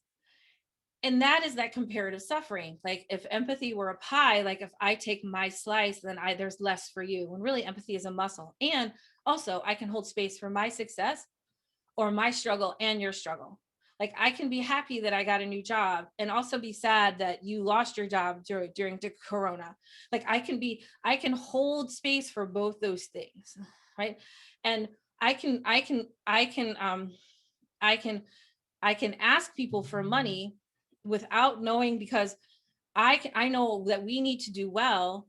And that is that comparative suffering. Like if empathy were a pie, like if I take my slice, then there's less for you. When really empathy is a muscle. And also I can hold space for my success or my struggle and your struggle. Like I can be happy that I got a new job and also be sad that you lost your job during the Corona. Like I can hold space for both those things, right? And I can ask people for money without knowing, because I know that we need to do well,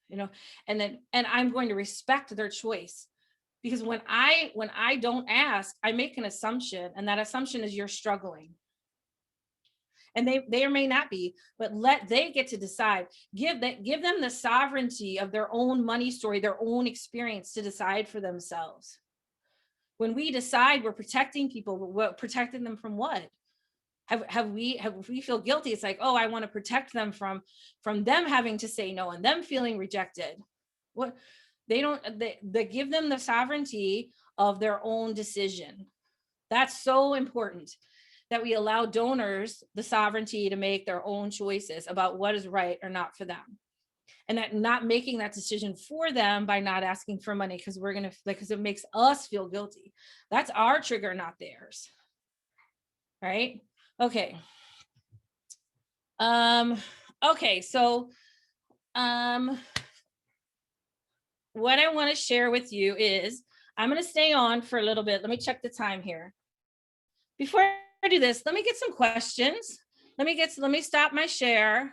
you know, and I'm going to respect their choice. Because when I don't ask, I make an assumption, and that assumption is you're struggling. And they may not be, but they get to decide. Give them the sovereignty of their own money story, their own experience to decide for themselves. When we decide we're protecting people, we're protecting them from what? Have we feel guilty? It's like, oh, I want to protect them from them having to say no and them feeling rejected. What? They give them the sovereignty of their own decision. That's so important, that we allow donors the sovereignty to make their own choices about what is right or not for them. And that not making that decision for them by not asking for money because it makes us feel guilty. That's our trigger, not theirs. Right? Okay. Okay, so what I want to share with you is, I'm going to stay on for a little bit. Let me check the time here. Before do this, let me get some questions. Let me stop my share.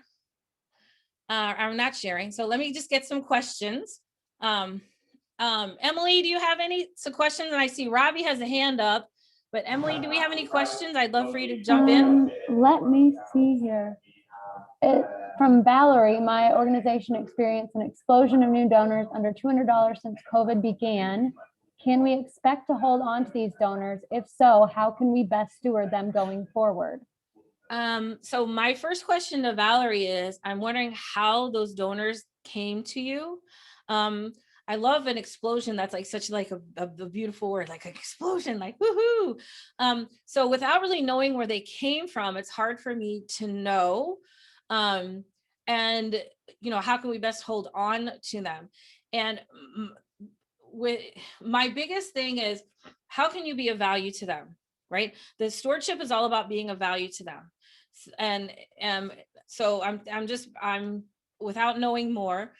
I'm not sharing. So let me just get some questions. Emily, do you have some questions? And I see Robbie has a hand up, but Emily, do we have any questions? I'd love for you to jump in. Let me see here. From Valerie, my organization experienced an explosion of new donors under $200 since COVID began. Can we expect to hold on to these donors? If so, how can we best steward them going forward? So my first question to Valerie is, I'm wondering how those donors came to you. I love an explosion. That's like such like a beautiful word, like an explosion, like woohoo. So without really knowing where they came from, it's hard for me to know. And how can we best hold on to them? And with my biggest thing is, how can you be of value to them? Right? The stewardship is all about being of value to them. And so I'm without knowing more,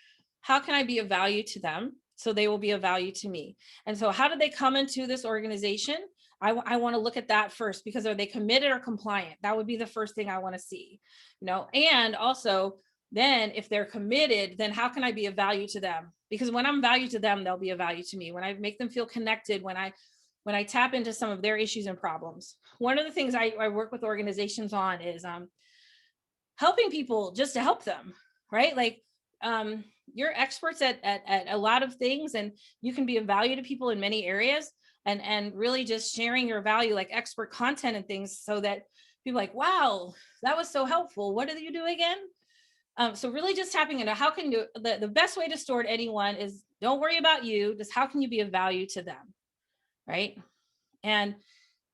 how can I be of value to them so they will be of value to me? And so how did they come into this organization? I want to look at that first, because are they committed or compliant? That would be the first thing I want to see, and also then if they're committed, then how can I be of value to them? Because when I'm value to them, they'll be of value to me. When I make them feel connected, when I tap into some of their issues and problems. One of the things I work with organizations on is helping people just to help them, right? Like you're experts at a lot of things, and you can be of value to people in many areas, and really just sharing your value, like expert content and things, so that people are like, wow, that was so helpful. What did you do again? So really just tapping into how can you, the best way to steward anyone is don't worry about you, just how can you be of value to them, right? And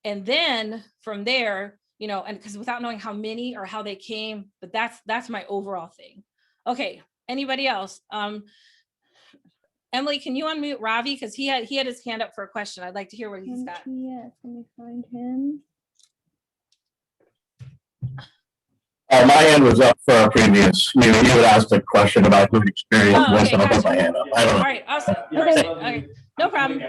then from there, and because without knowing how many or how they came, but that's my overall thing. Okay, anybody else? Emily, can you unmute Ravi, because he had his hand up for a question. I'd like to hear what he's got. Yes, let me find him. My hand was up for a previous. You had asked a question about who experience was, and I'll put my hand up. I don't know. All right, awesome. Perfect. Okay, no problem.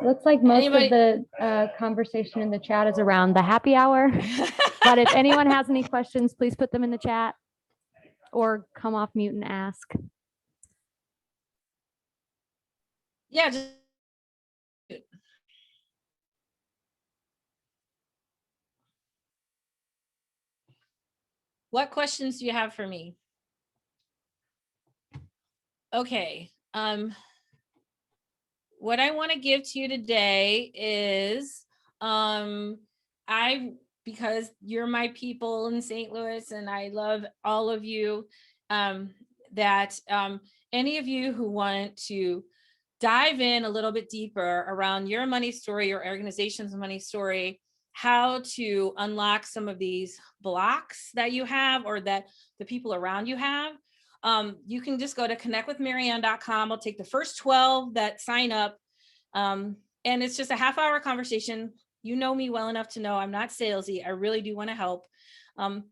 Looks like most of the conversation in the chat is around the happy hour. But if anyone has any questions, please put them in the chat or come off mute and ask. Yeah. What questions do you have for me? Okay. What I want to give to you today is, because you're my people in St. Louis, and I love all of you, that any of you who want to dive in a little bit deeper around your money story, your organization's money story, how to unlock some of these blocks that you have or that the people around you have, you can just go to connectwithmaryanne.com. I'll take the first 12 that sign up. And it's just a half-hour conversation. You know me well enough to know I'm not salesy. I really do want to help. Like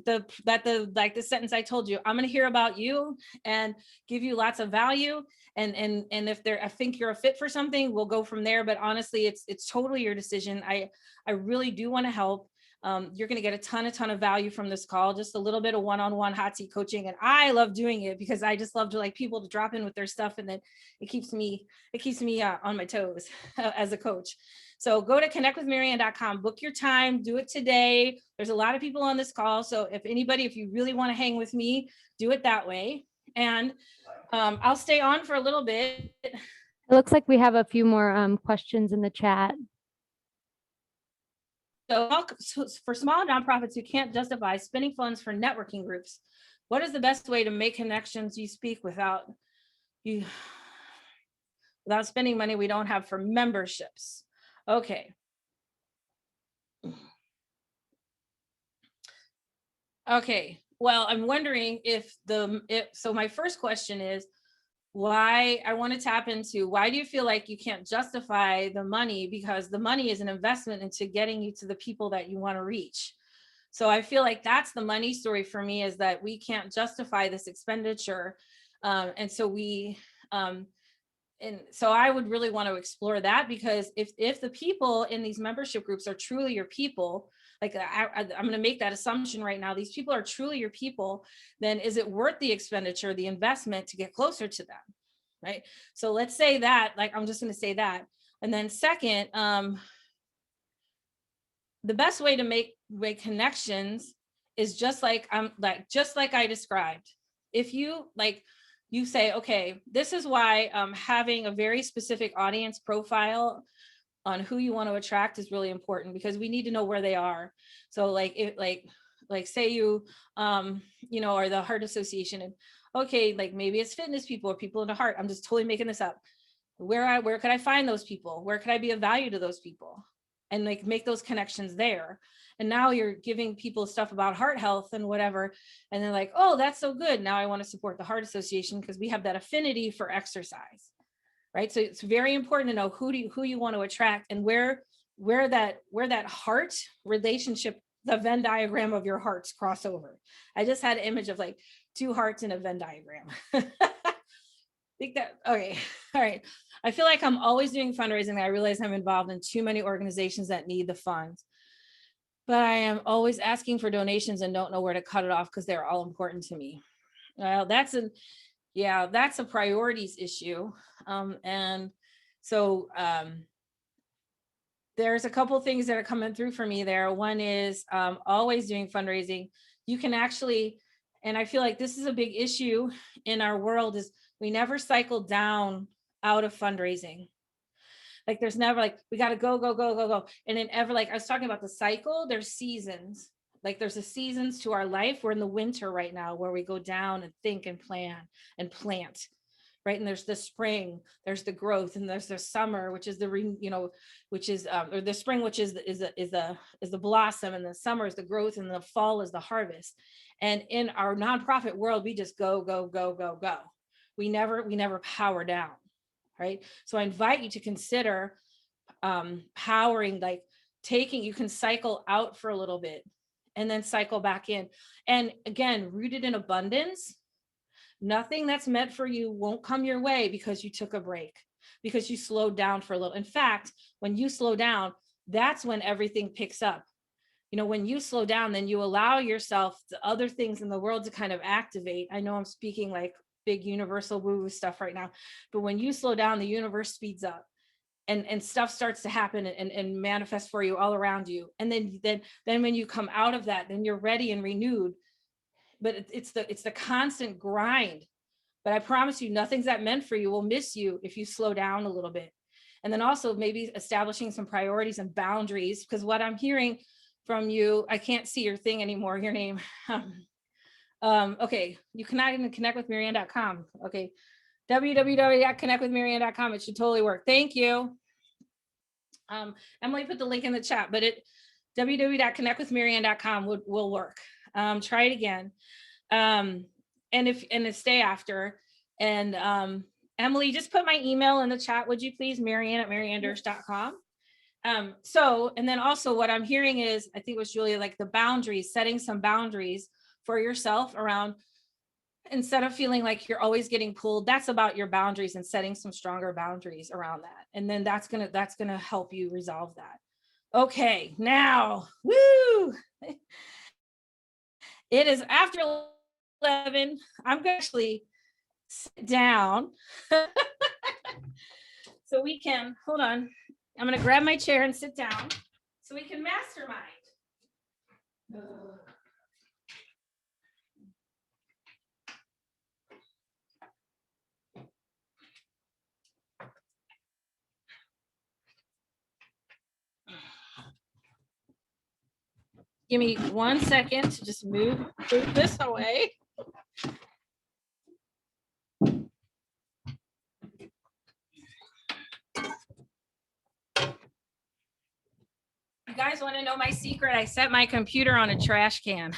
the sentence I told you, I'm going to hear about you and give you lots of value. And if I think you're a fit for something, we'll go from there. But honestly, it's totally your decision. I really do want to help. You're going to get a ton of value from this call, just a little bit of one-on-one hot seat coaching. And I love doing it because I just love to like people to drop in with their stuff. And then it keeps me on my toes as a coach. So go to connectwithmaryanne.com, book your time, do it today. There's a lot of people on this call. So if you really want to hang with me, do it that way. And I'll stay on for a little bit. It looks like we have a few more questions in the chat. So for small nonprofits who can't justify spending funds for networking groups, what is the best way to make connections you speak without spending money we don't have for memberships? Okay. Okay. Well, I'm wondering so my first question is, why I want to tap into, why do you feel like you can't justify the money? Because the money is an investment into getting you to the people that you want to reach. So I feel like that's the money story for me, is that we can't justify this expenditure. And so we and so I would really want to explore that, because if the people in these membership groups are truly your people, like I'm going to make that assumption right now, these people are truly your people, then is it worth the expenditure, the investment to get closer to them, right? So let's say that, like, I'm just going to say that. And then second, the best way to make connections is just like I described. If you you say, okay, this is why having a very specific audience profile on who you want to attract is really important, because we need to know where they are. So say you are the Heart Association, and okay, like maybe it's fitness people or people in the heart. I'm just totally making this up. Where could I find those people? Where could I be of value to those people? And like make those connections there. And now you're giving people stuff about heart health and whatever. And they're like, oh, that's so good. Now I want to support the Heart Association because we have that affinity for exercise, right? So it's very important to know who you want to attract, and where that heart relationship, the Venn diagram of your hearts cross over. I just had an image of like two hearts in a Venn diagram. Think that, okay, all right. I feel like I'm always doing fundraising. I realize I'm involved in too many organizations that need the funds, but I am always asking for donations and don't know where to cut it off because they're all important to me. Well, that's a priorities issue. And so there's a couple things that are coming through for me there. One is always doing fundraising. You can actually, and I feel like this is a big issue in our world, is we never cycle down out of fundraising. Like there's never like, we got to go. And then ever, like I was talking about the cycle, there's seasons. Like there's a seasons to our life. We're in the winter right now where we go down and think and plan and plant, right? And there's the spring, there's the growth, and there's the summer, which is or the spring, which is the blossom, and the summer is the growth, and the fall is the harvest. And in our nonprofit world, we just go. We never power down, right? So I invite you to consider powering, like you can cycle out for a little bit and then cycle back in. And again, rooted in abundance, nothing that's meant for you won't come your way because you took a break, because you slowed down for a little. In fact, when you slow down, that's when everything picks up. When you slow down, then you allow yourself the other things in the world to kind of activate. I know I'm speaking like big universal woo stuff right now, but when you slow down, the universe speeds up, and stuff starts to happen and manifest for you all around you. And then when you come out of that, then you're ready and renewed. But it's the constant grind. But I promise you, nothing's that meant for you will miss you if you slow down a little bit. And then also maybe establishing some priorities and boundaries, because what I'm hearing from you, I can't see your thing anymore, your name. Okay, you cannot even connect with Maryanne.com. Okay, www.connectwithmaryanne.com. It should totally work. Thank you. Emily put the link in the chat, but www.connectwithmaryanne.com will work. Try it again. And stay after. And Emily, just put my email in the chat, would you please? Maryanne@maryannedersch.com. And then also what I'm hearing is, I think it was Julia, like the boundaries, setting some boundaries for yourself around, instead of feeling like you're always getting pulled, that's about your boundaries and setting some stronger boundaries around that. And then that's gonna help you resolve that. Okay, now, woo! It is after 11. I'm gonna actually sit down so we can, hold on. I'm gonna grab my chair and sit down so we can mastermind. Give me 1 second to just move this away. You guys want to know my secret? I set my computer on a trash can.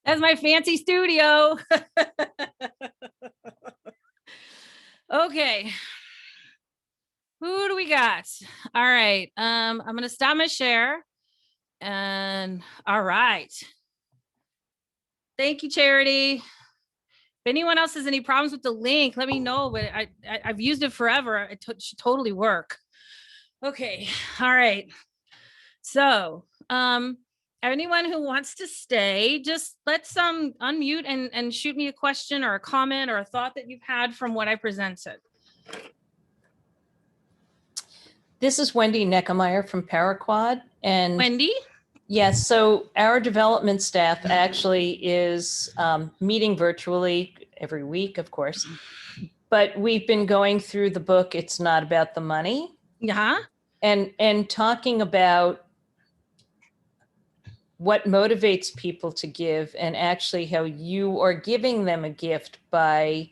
That's my fancy studio. Okay. Who do we got? All right. I'm going to stop my share. And all right. Thank you, Charity. If anyone else has any problems with the link, let me know, but I've used it forever. It should totally work. Okay. All right. So, anyone who wants to stay, just let's unmute and shoot me a question or a comment or a thought that you've had from what I presented. This is Wendy Neckemeyer from Paraquad. And Wendy? yes, so our development staff actually is meeting virtually every week, of course. But we've been going through the book, It's Not About the Money. Yeah. And talking about what motivates people to give and actually how you are giving them a gift by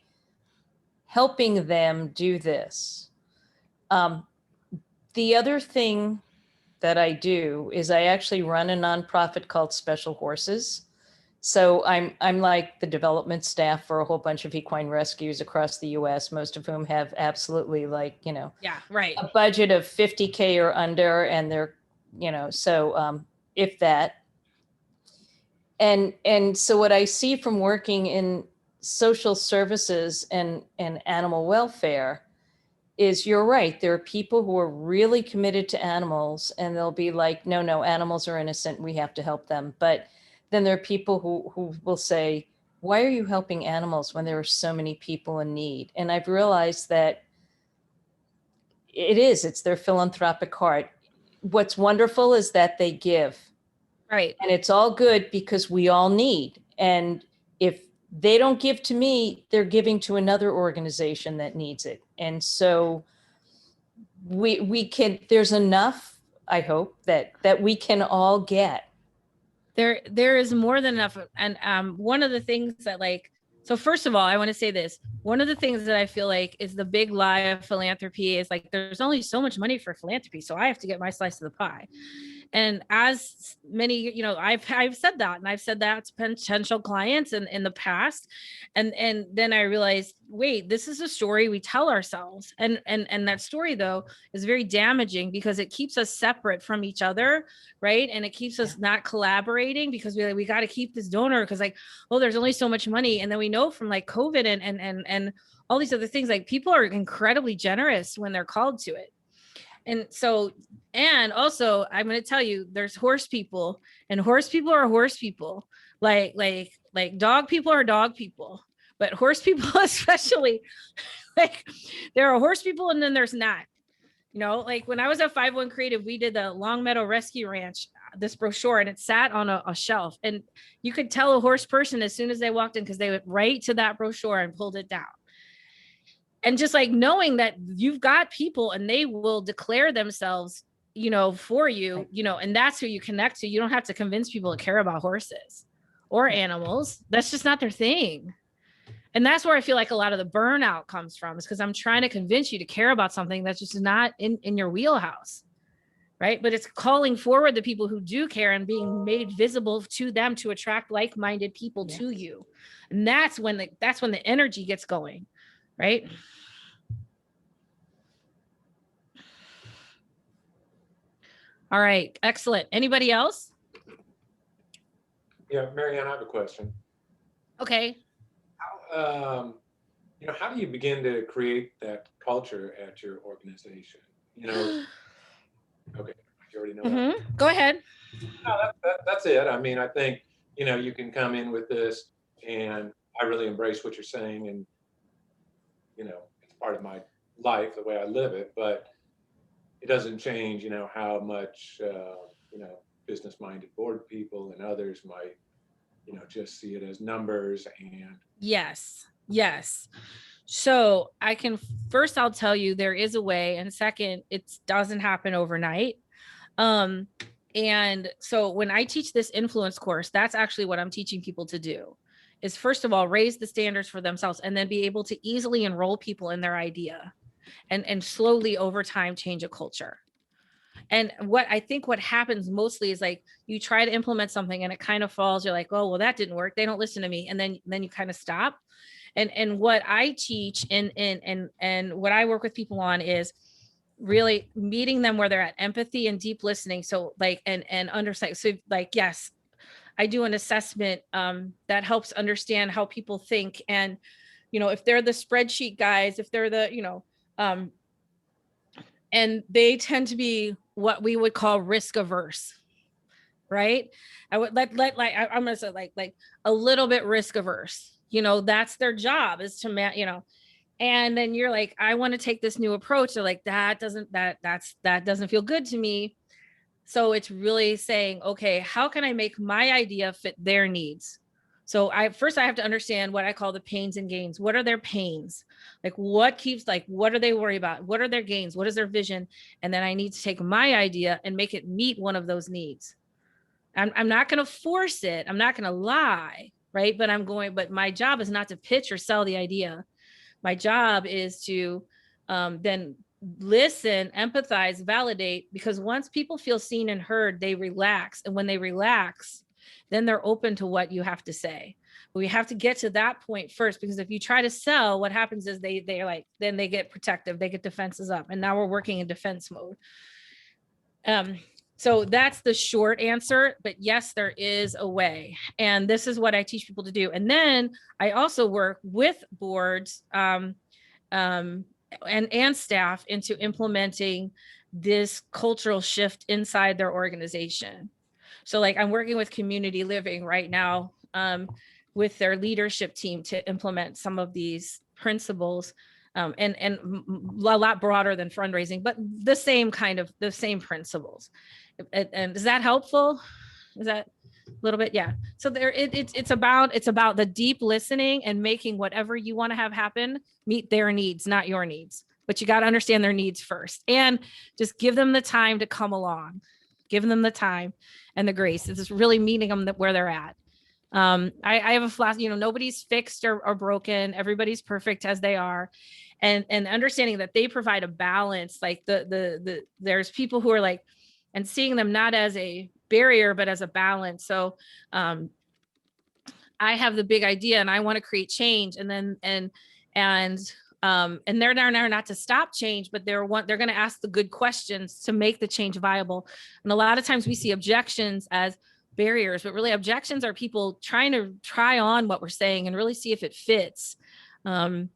helping them do this. The other thing that I do is I actually run a nonprofit called Special Horses. So I'm like the development staff for a whole bunch of equine rescues across the US, most of whom have absolutely Yeah, right. a budget of 50K or under, and they're, so if that. And so what I see from working in social services and animal welfare is, you're right. There are people who are really committed to animals and they'll be like, no, animals are innocent. We have to help them. But then there are people who will say, why are you helping animals when there are so many people in need? And I've realized that it's their philanthropic heart. What's wonderful is that they give. Right. And it's all good because we all need. And if they don't give to me, they're giving to another organization that needs it. And so we can, there's enough, I hope, that we can all get. There is more than enough. And one of the things that so first of all, I want to say this. One of the things that I feel like is the big lie of philanthropy is there's only so much money for philanthropy, so I have to get my slice of the pie. And as many, I've said that, and I've said that to potential clients in the past. And then I realized, wait, this is a story we tell ourselves. And that story, though, is very damaging because it keeps us separate from each other, right? And it keeps us not collaborating because we got to keep this donor because there's only so much money. And then we know from COVID and all these other things, people are incredibly generous when they're called to it. And so, and also I'm going to tell you, there's horse people, and horse people are horse people, like dog people are dog people, but horse people, especially, there are horse people and then there's not, when I was at 51 Creative, we did the Long Meadow Rescue Ranch, this brochure, and it sat on a shelf, and you could tell a horse person as soon as they walked in, because they went right to that brochure and pulled it down. And just knowing that you've got people and they will declare themselves, for you, and that's who you connect to. You don't have to convince people to care about horses or animals. That's just not their thing. And that's where I feel like a lot of the burnout comes from, is because I'm trying to convince you to care about something that's just not in your wheelhouse. Right. But it's calling forward the people who do care and being made visible to them to attract like-minded people to you. And that's when the energy gets going. Right. All right. Excellent. Anybody else? Yeah, Maryanne, I have a question. Okay. How do you begin to create that culture at your organization? Okay, you already know that. Go ahead. No, that's it. I mean, I think, you can come in with this, and I really embrace what you're saying, and, it's part of my life, the way I live it, but it doesn't change, how much, business-minded board people and others might, just see it as numbers. And yes. So I'll tell you, there is a way, and second, it doesn't happen overnight. And so when I teach this influence course, that's actually what I'm teaching people to do, is first of all, raise the standards for themselves, and then be able to easily enroll people in their idea, and slowly over time change a culture. And what happens mostly is you try to implement something and it kind of falls. You're like, oh, well, that didn't work. They don't listen to me. And then you kind of stop. And what I teach and what I work with people on is really meeting them where they're at, empathy and deep listening. So and understand. So yes, I do an assessment that helps understand how people think. And, if they're the spreadsheet guys, if they're the, and they tend to be what we would call risk averse, right? I would I'm gonna say like a little bit risk averse. That's their job, is to and then you're like, I want to take this new approach. They're like, that doesn't feel good to me. So it's really saying, okay, how can I make my idea fit their needs? So I have to understand what I call the pains and gains. What are their pains? Like what are they worried about? What are their gains? What is their vision? And then I need to take my idea and make it meet one of those needs. I'm not going to force it. I'm not going to lie, right? But my job is not to pitch or sell the idea. My job is to then listen, empathize, validate, because once people feel seen and heard, they relax. And when they relax, then they're open to what you have to say. But we have to get to that point first, because if you try to sell, what happens is they're like, then they get protective, they get defenses up. And now we're working in defense mode. So that's the short answer, but yes, there is a way. And this is what I teach people to do. And then I also work with boards and staff into implementing this cultural shift inside their organization. So like I'm working with community living right now with their leadership team to implement some of these principles and a lot broader than fundraising, but the same principles. And is that helpful? Is that a little bit? Yeah. So it's about the deep listening and making whatever you want to have happen meet their needs, not your needs. But you got to understand their needs first, and just give them the time to come along. Give them the time and the grace. It's just really meeting them where they're at. I have a philosophy, nobody's fixed or broken. Everybody's perfect as they are. And understanding that they provide a balance, like there's people who are like, and seeing them not as a barrier, but as a balance. So I have the big idea and I want to create change. And then, and they're there not to stop change, but they're going to ask the good questions to make the change viable. And a lot of times we see objections as barriers, but really objections are people trying to try on what we're saying and really see if it fits. But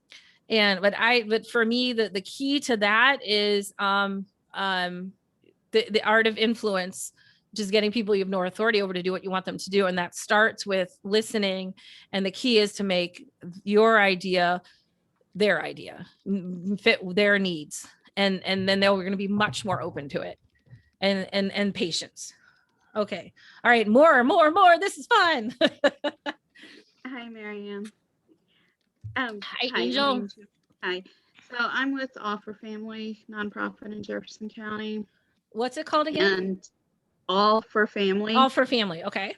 for me, the key to that is the art of influence, just getting people you have no authority over to do what you want them to do. And that starts with listening. And the key is to make your idea their idea, fit their needs. And then they're going to be much more open to it and patience. Okay. All right. More. This is fun. Hi, Maryanne. Hi, Hi, Angel. Hi. So I'm with All for Family nonprofit in Jefferson County. What's it called again? And All for Family. All for Family. Okay.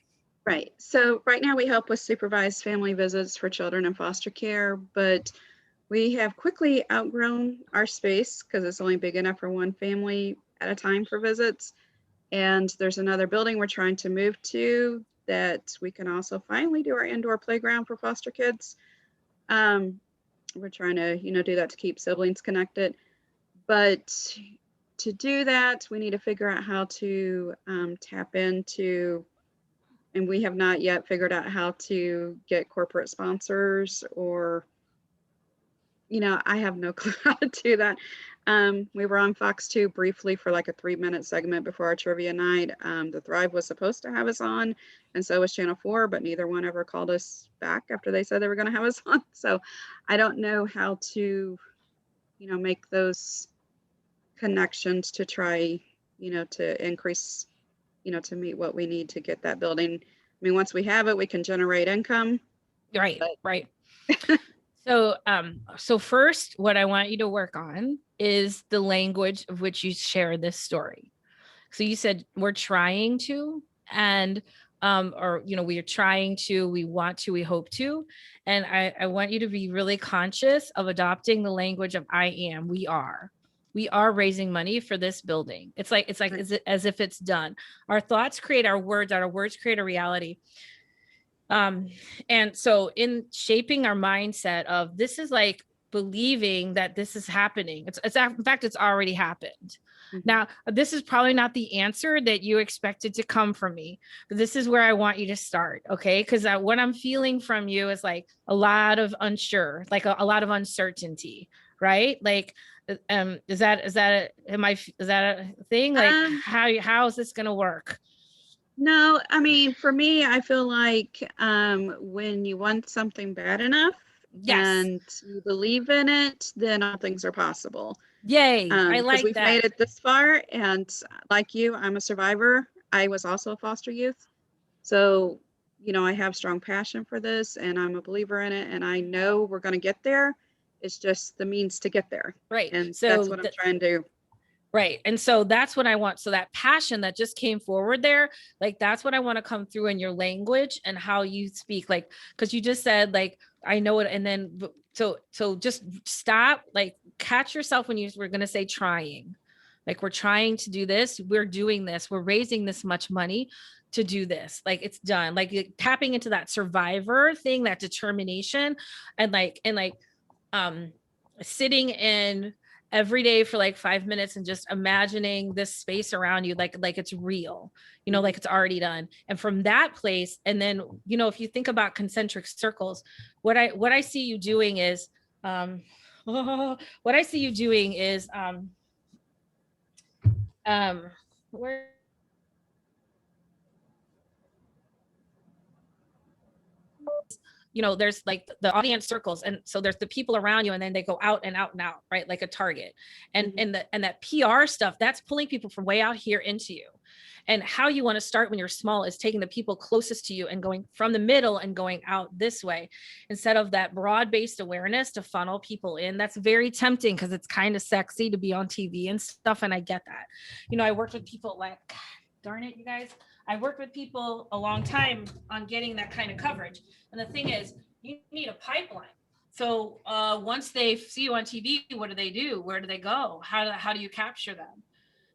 Right. So right now we help with supervised family visits for children in foster care, but we have quickly outgrown our space because it's only big enough for one family at a time for visits. And there's another building we're trying to move to that we can also finally do our indoor playground for foster kids. We're trying to, do that to keep siblings connected. But to do that, we need to figure out how to tap into, and we have not yet figured out how to get corporate sponsors or, I have no clue how to do that. We were on Fox 2 briefly for like a 3-minute segment before our trivia night. The Thrive was supposed to have us on, and so was Channel 4, but neither one ever called us back after they said they were going to have us on. So I don't know how to, make those connections to try, to increase, to meet what we need to get that building. I mean, once we have it, we can generate income. Right. Right. So first, what I want you to work on is the language of which you share this story. So you said we're trying to, and we are trying to, we want to, we hope to, and I want you to be really conscious of adopting the language of I am, we are raising money for this building. It's like as if it's done. Our thoughts create our words create a reality. And so in shaping our mindset of this is like believing that this is happening. In fact, it's already happened. Mhm. Now, this is probably not the answer that you expected to come from me, but this is where I want you to start. Okay. Cause what I'm feeling from you is like a lot of unsure, like a lot of uncertainty, right? Like, is that a thing? Like how is this going to work? No, I mean, for me, I feel like when you want something bad enough Yes. and you believe in it, then all things are possible. Yay. I Because like we've that. made it this far, and like you, I'm a survivor. I was also a foster youth. So, you know, I have strong passion for this and I'm a believer in it, and I know we're going to get there. It's just the means to get there. Right. And So that's what I'm trying to do. right. And so that's what I want. So that passion that just came forward there, like, that's what I want to come through in your language and how you speak. Like, cause you just said, like, I know it. And then, so just stop, like, catch yourself when we're going to say trying, like, we're trying to do this. We're doing this. We're raising this much money to do this. Like, it's done. Like, tapping into that survivor thing, that determination, and sitting in every day for like 5 minutes and just imagining this space around you, like it's real, you know, like it's already done. And from that place, and then, you know, if you think about concentric circles, what I see you doing is, what I see you doing is, where, you know, there's like the audience circles, and so there's the people around you, and then they go out and out and out, right, like a target. And that PR stuff, that's pulling people from way out here into you. And how you want to start when you're small is taking the people closest to you and going from the middle and going out this way, instead of that broad-based awareness to funnel people in. That's very tempting because it's kind of sexy to be on TV and stuff, and I get that. You know, I worked with people like, darn it, you guys, I worked with people a long time on getting that kind of coverage. And the thing is, you need a pipeline. So once they see you on TV, what do? Where do they go? How do you capture them?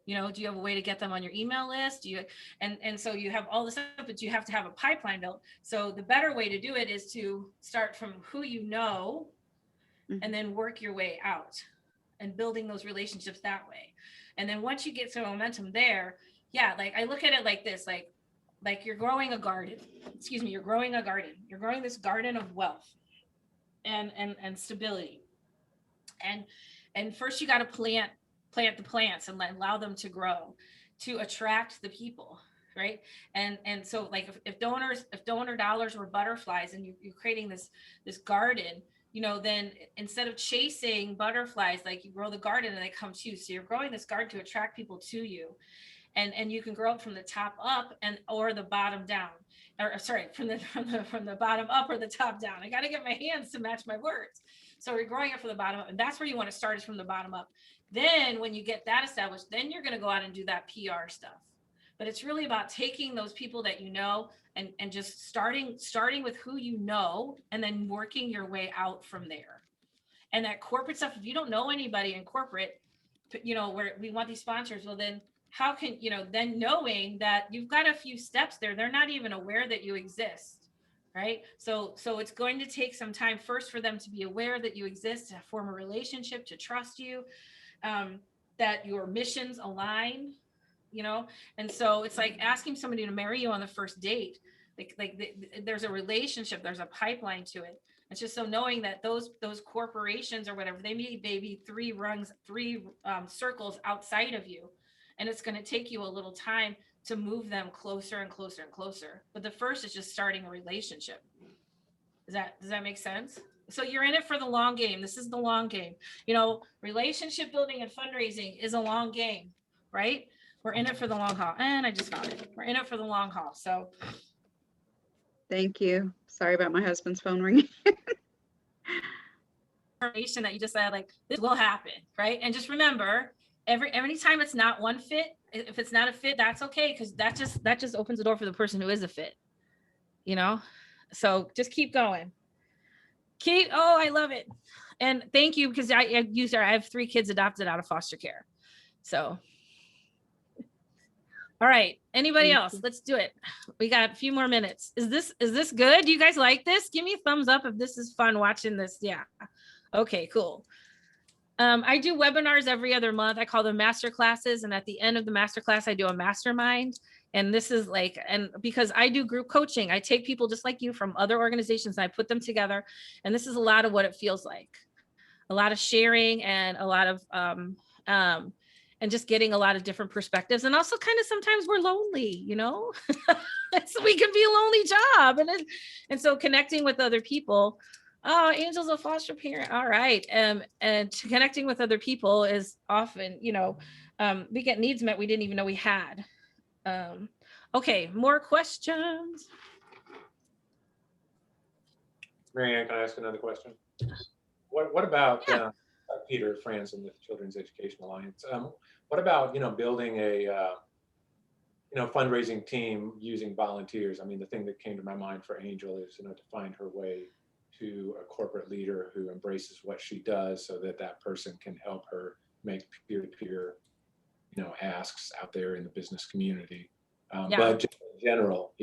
You know, do you have a way to get them on your email list? Do you, and so you have all this stuff, but you have to have a pipeline built. So the better way to do it is to start from who you know, and then work your way out and building those relationships that way. And then once you get some momentum there, yeah, like I look at it like this, like you're growing a garden. Excuse me, you're growing a garden. You're growing this garden of wealth and stability. And first you got to plant the plants and allow them to grow, to attract the people, right? And so like if donor dollars were butterflies, and you're creating this garden, you know, then instead of chasing butterflies, like you grow the garden and they come to you. So you're growing this garden to attract people to you. And you can grow it from the top up or the bottom down, or sorry, from the bottom up or the top down. I got to get my hands to match my words. So we're growing it from the bottom up, and that's where you want to start, is from the bottom up. Then when you get that established, then you're going to go out and do that PR stuff. But it's really about taking those people that you know and just starting with who you know, and then working your way out from there. And that corporate stuff, if you don't know anybody in corporate, you know, where we want these sponsors, well then how can, you know, then knowing that you've got a few steps there, they're not even aware that you exist, right? So it's going to take some time first for them to be aware that you exist, to form a relationship, to trust you, that your missions align, you know? And so it's like asking somebody to marry you on the first date. There's a relationship, there's a pipeline to it. It's just so knowing that those corporations or whatever, they may be three circles outside of you. And it's going to take you a little time to move them closer and closer and closer. But the first is just starting a relationship. Does that make sense? So you're in it for the long game. This is the long game. You know, relationship building and fundraising is a long game, right? We're in it for the long haul. And I just found it. We're in it for the long haul. So Thank you. Sorry about my husband's phone ringing. Information that you just said, like, this will happen, right? And just remember, every time it's not one fit, if it's not a fit, that's okay, because that just opens the door for the person who is a fit, you know? So just keep going. Oh, I love it. And thank you, because I have 3 kids adopted out of foster care. So all right, anybody else? Let's do it. We got a few more minutes. Is this good? Do you guys like this? Give me a thumbs up if this is fun watching this. Yeah. Okay, cool. I do webinars every other month. I call them master classes. And at the end of the master class, I do a mastermind. And this is like, and because I do group coaching, I take people just like you from other organizations and I put them together. And this is a lot of what it feels like. A lot of sharing and a lot of, and just getting a lot of different perspectives. And also kind of sometimes we're lonely, you know, so we can be a lonely job. And so connecting with other people. Oh, Angel's a foster parent. All right. And connecting with other people is often, you know, we get needs met we didn't even know we had. Okay, more questions. Maryanne, can I ask another question? What about Peter Franz and the Children's Education Alliance? What about, building a, fundraising team using volunteers? I mean, the thing that came to my mind for Angel is, to find her way to a corporate leader who embraces what she does so that that person can help her make peer-to-peer, asks out there in the business community. But just in general,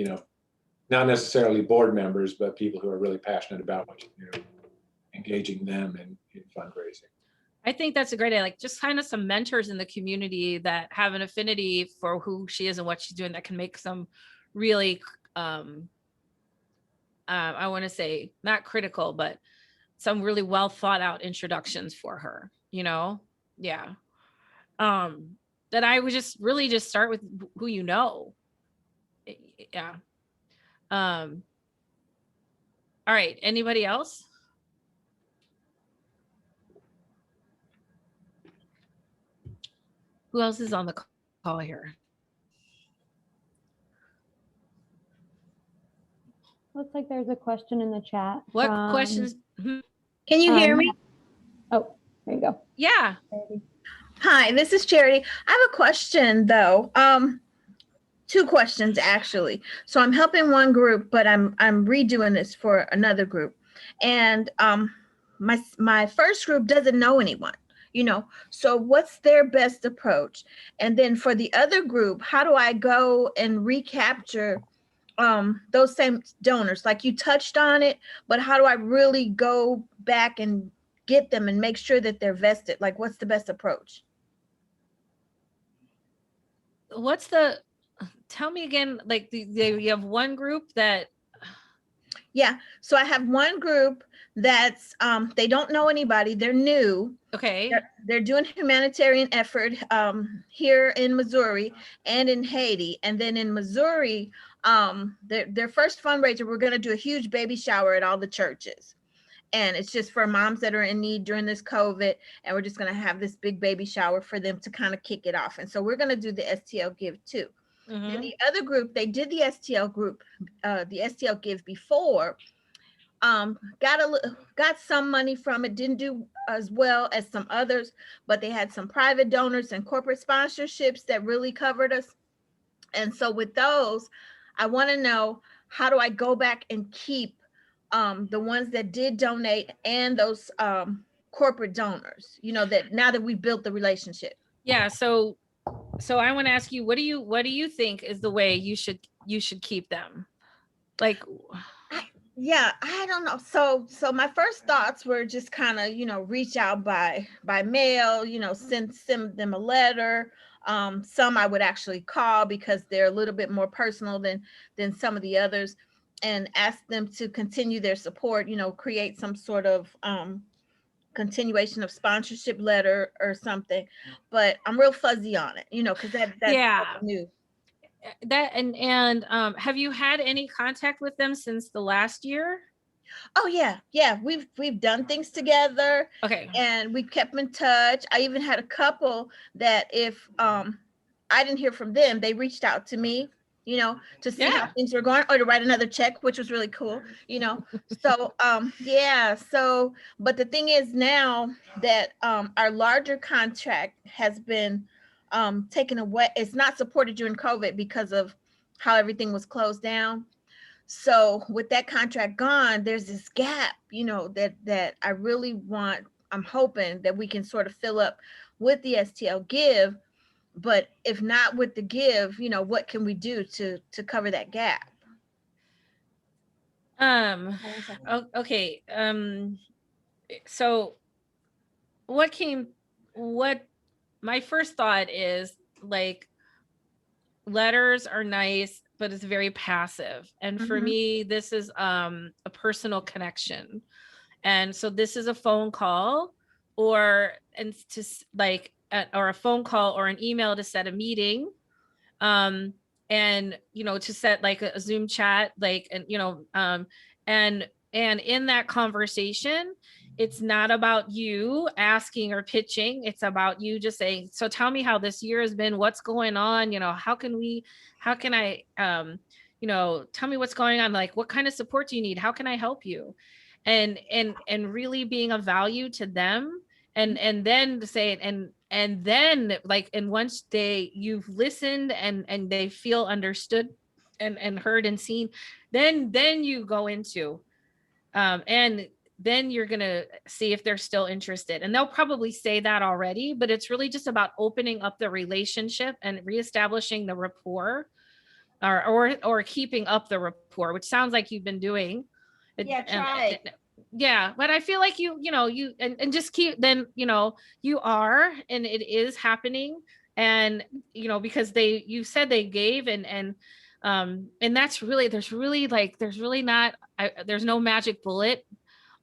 not necessarily board members, but people who are really passionate about what you do, engaging them in fundraising. I think that's a great idea. Like just kind of some mentors in the community that have an affinity for who she is and what she's doing that can make some really, I want to say not critical, but some really well thought out introductions for her, Yeah. That I would just really just start with who you know. Yeah. All right. Anybody else? Who else is on the call here? Looks like there's a question in the chat. What questions? Can you hear me? Oh, there you go. Yeah. Hi, this is Charity. I have a question though. Two questions actually. So I'm helping one group, but I'm redoing this for another group. And my first group doesn't know anyone, so what's their best approach? And then for the other group, how do I go and recapture those same donors? Like you touched on it, but how do I really go back and get them and make sure that they're vested? Like what's the best approach? Tell me again, like you have one group that. Yeah, so I have one group that's they don't know anybody, they're new. Okay. They're doing humanitarian effort here in Missouri and in Haiti. And then in Missouri, their first fundraiser, we're going to do a huge baby shower at all the churches. And it's just for moms that are in need during this COVID. And we're just going to have this big baby shower for them to kind of kick it off. And so we're going to do the STL Give too. Mm-hmm. And the other group, they did the STL group, the STL Give before, got some money from it, didn't do as well as some others, but they had some private donors and corporate sponsorships that really covered us. And so with those, I want to know, how do I go back and keep the ones that did donate and those corporate donors, that now that we've built the relationship? Yeah. So I want to ask you, what do you think is the way you should keep them? Like, yeah, I don't know. So my first thoughts were just kind of, reach out by mail, send them a letter. Some I would actually call because they're a little bit more personal than some of the others, and ask them to continue their support, create some sort of continuation of sponsorship letter or something. But I'm real fuzzy on it, because that's new. That and have you had any contact with them since the last year? Oh yeah, we've done things together. Okay. And we kept in touch. I even had a couple that if I didn't hear from them, they reached out to me, to see how things were going, or to write another check, which was really cool, So so but the thing is now that our larger contract has been taken away, it's not supported during COVID because of how everything was closed down. So with that contract gone, there's this gap, that I really want. I'm hoping that we can sort of fill up with the STL Give, but if not with the Give, what can we do to cover that gap? Okay. so what my first thought is, like, letters are nice, but it's very passive. And for me, this is a personal connection. And so this is a phone call or or a phone call or an email to set a meeting. And to set like a Zoom chat, like, and and in that conversation, it's not about you asking or pitching. It's about you just saying, so tell me how this year has been, what's going on, how can I, tell me what's going on, like, what kind of support do you need? How can I help you? And really being of value to them. And then to say it, and then like, and once you've listened and they feel understood and heard and seen, then you go into, and then you're going to see if they're still interested. And they'll probably say that already, but it's really just about opening up the relationship and reestablishing the rapport, or keeping up the rapport, which sounds like you've been doing. Yeah, try it. Yeah, but I feel like you and just keep, then, you are, and it is happening. And, because you said they gave, and that's really, there's no magic bullet,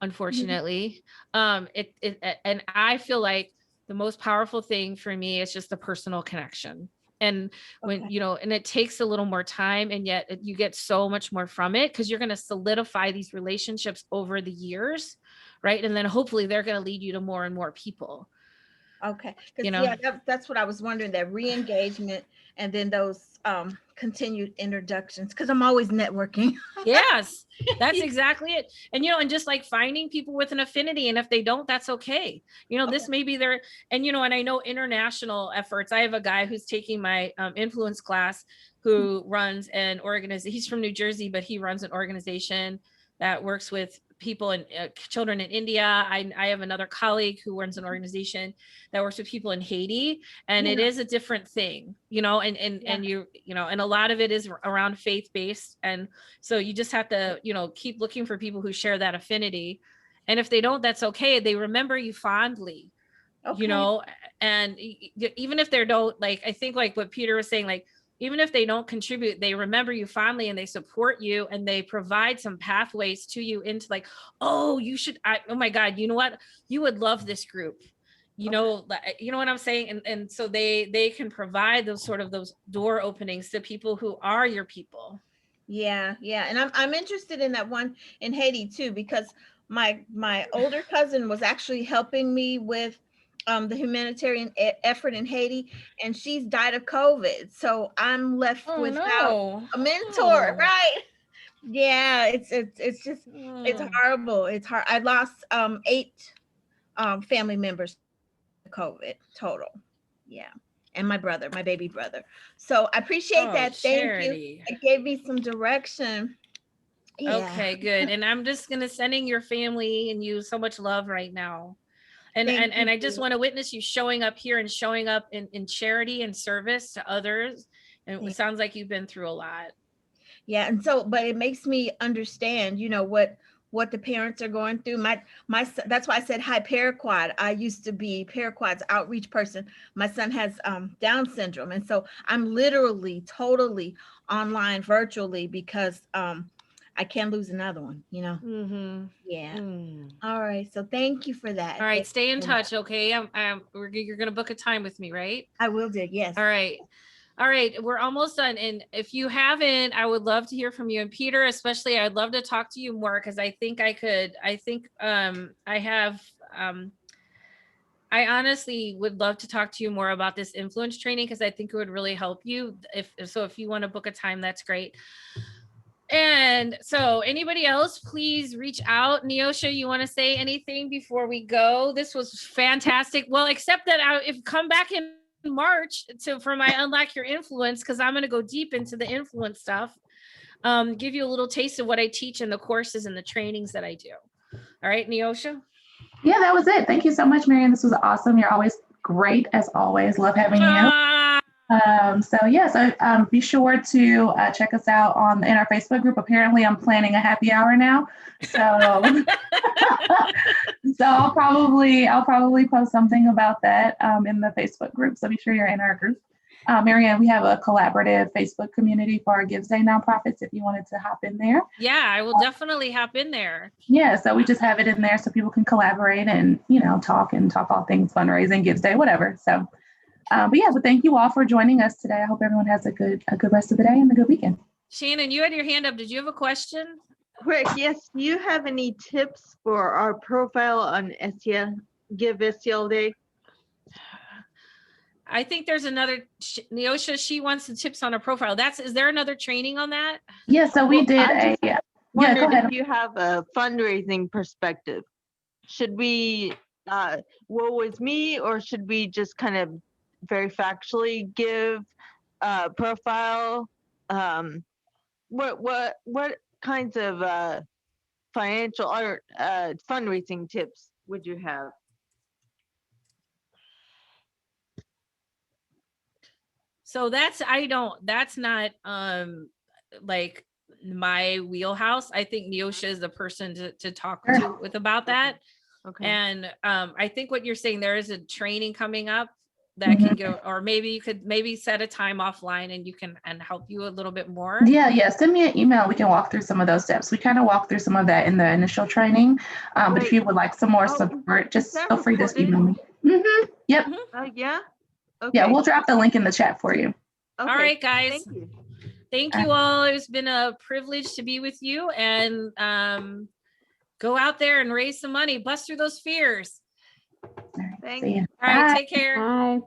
unfortunately. And I feel like the most powerful thing for me is just the personal connection. And when, and it takes a little more time, and yet you get so much more from it, because you're going to solidify these relationships over the years. Right. And then hopefully they're going to lead you to more and more people. Okay. Yeah, that's what I was wondering, that re-engagement and then those continued introductions, because I'm always networking. Yes, that's exactly it. And, and just like finding people with an affinity, and if they don't, that's okay. This may be their, and, and I know international efforts. I have a guy who's taking my influence class who runs an organization. He's from New Jersey, but he runs an organization that works with people and children in India. I have another colleague who runs an organization that works with people in Haiti, and it is a different thing, and you and a lot of it is around faith-based. And so you just have to, keep looking for people who share that affinity. And if they don't, that's okay. They remember you fondly, and even if they don't, like, I think like what Peter was saying, like, even if they don't contribute, they remember you fondly, and they support you, and they provide some pathways to you into, like, oh, you should, oh my God, you know what? You would love this group. You know what I'm saying? And so they can provide those door openings to people who are your people. Yeah. And I'm interested in that one in Haiti too, because my older cousin was actually helping me with the humanitarian effort in Haiti, and she's died of COVID. So I'm left without a mentor, right? Yeah, it's just it's horrible. It's hard. I lost 8 family members to COVID total. Yeah. And my baby brother. So I appreciate that. Charity. Thank you. It gave me some direction. Yeah. Okay, good. And I'm just sending your family and you so much love right now. And I just want to witness you showing up here and showing up in charity and service to others. And it sounds like you've been through a lot. Yeah. And so, but it makes me understand, what the parents are going through. My that's why I said hi, Paraquad. I used to be Paraquad's outreach person. My son has Down syndrome. And so I'm literally totally online virtually because I can't lose another one, Yeah. All right. So thank you for that. All right. Stay in touch. Okay. You're going to book a time with me, right? I will do. Yes. All right. We're almost done. And if you haven't, I would love to hear from you. And Peter, especially, I'd love to talk to you more, because I think I honestly would love to talk to you more about this influence training, because I think it would really help you. If you want to book a time, that's great. And so anybody else, please reach out. Neosha, you want to say anything before we go? This was fantastic. Well, except that if come back in March for my Unlock Your Influence, because I'm going to go deep into the influence stuff, give you a little taste of what I teach in the courses and the trainings that I do. All right, Neosha? Yeah, that was it. Thank you so much, Maryanne. This was awesome. You're always great, as always. Love having you. So be sure to check us out in our Facebook group. Apparently, I'm planning a happy hour now, so so I'll probably post something about that in the Facebook group. So be sure you're in our group. Maryanne, we have a collaborative Facebook community for our Gives Day nonprofits. If you wanted to hop in there, Yeah, I will definitely hop in there. yeah. So we just have it in there so people can collaborate and talk all things fundraising, Gives Day, whatever. So. But thank you all for joining us today. I hope everyone has a good rest of the day and a good weekend. Shannon, you had your hand up. Did you have a question? Quick, yes. Do you have any tips for our profile on Give STL Day? I think there's another, Neosha, she wants the tips on her profile. Is there another training on that? Yeah, so we did go ahead. If you have a fundraising perspective, should we, woe is me, or should we just kind of very factually give profile? What kinds of financial or fundraising tips would you have? So that's not like my wheelhouse. I think Neosha is the person to talk to with about that. Okay. And I think what you're saying, there is a training coming up that can go, or maybe you could set a time offline and you can help you a little bit more. Yeah. Send me an email. We can walk through some of those steps. We kind of walk through some of that in the initial training. But if you would like some more support, just feel free to email me. Yep. Yeah. Okay. Yeah, we'll drop the link in the chat for you. Okay. All right, guys. Thank you. Thank you all. It's been a privilege to be with you, and go out there and raise some money, bust through those fears. All right, Thank see ya. All right, Bye. take care. Bye.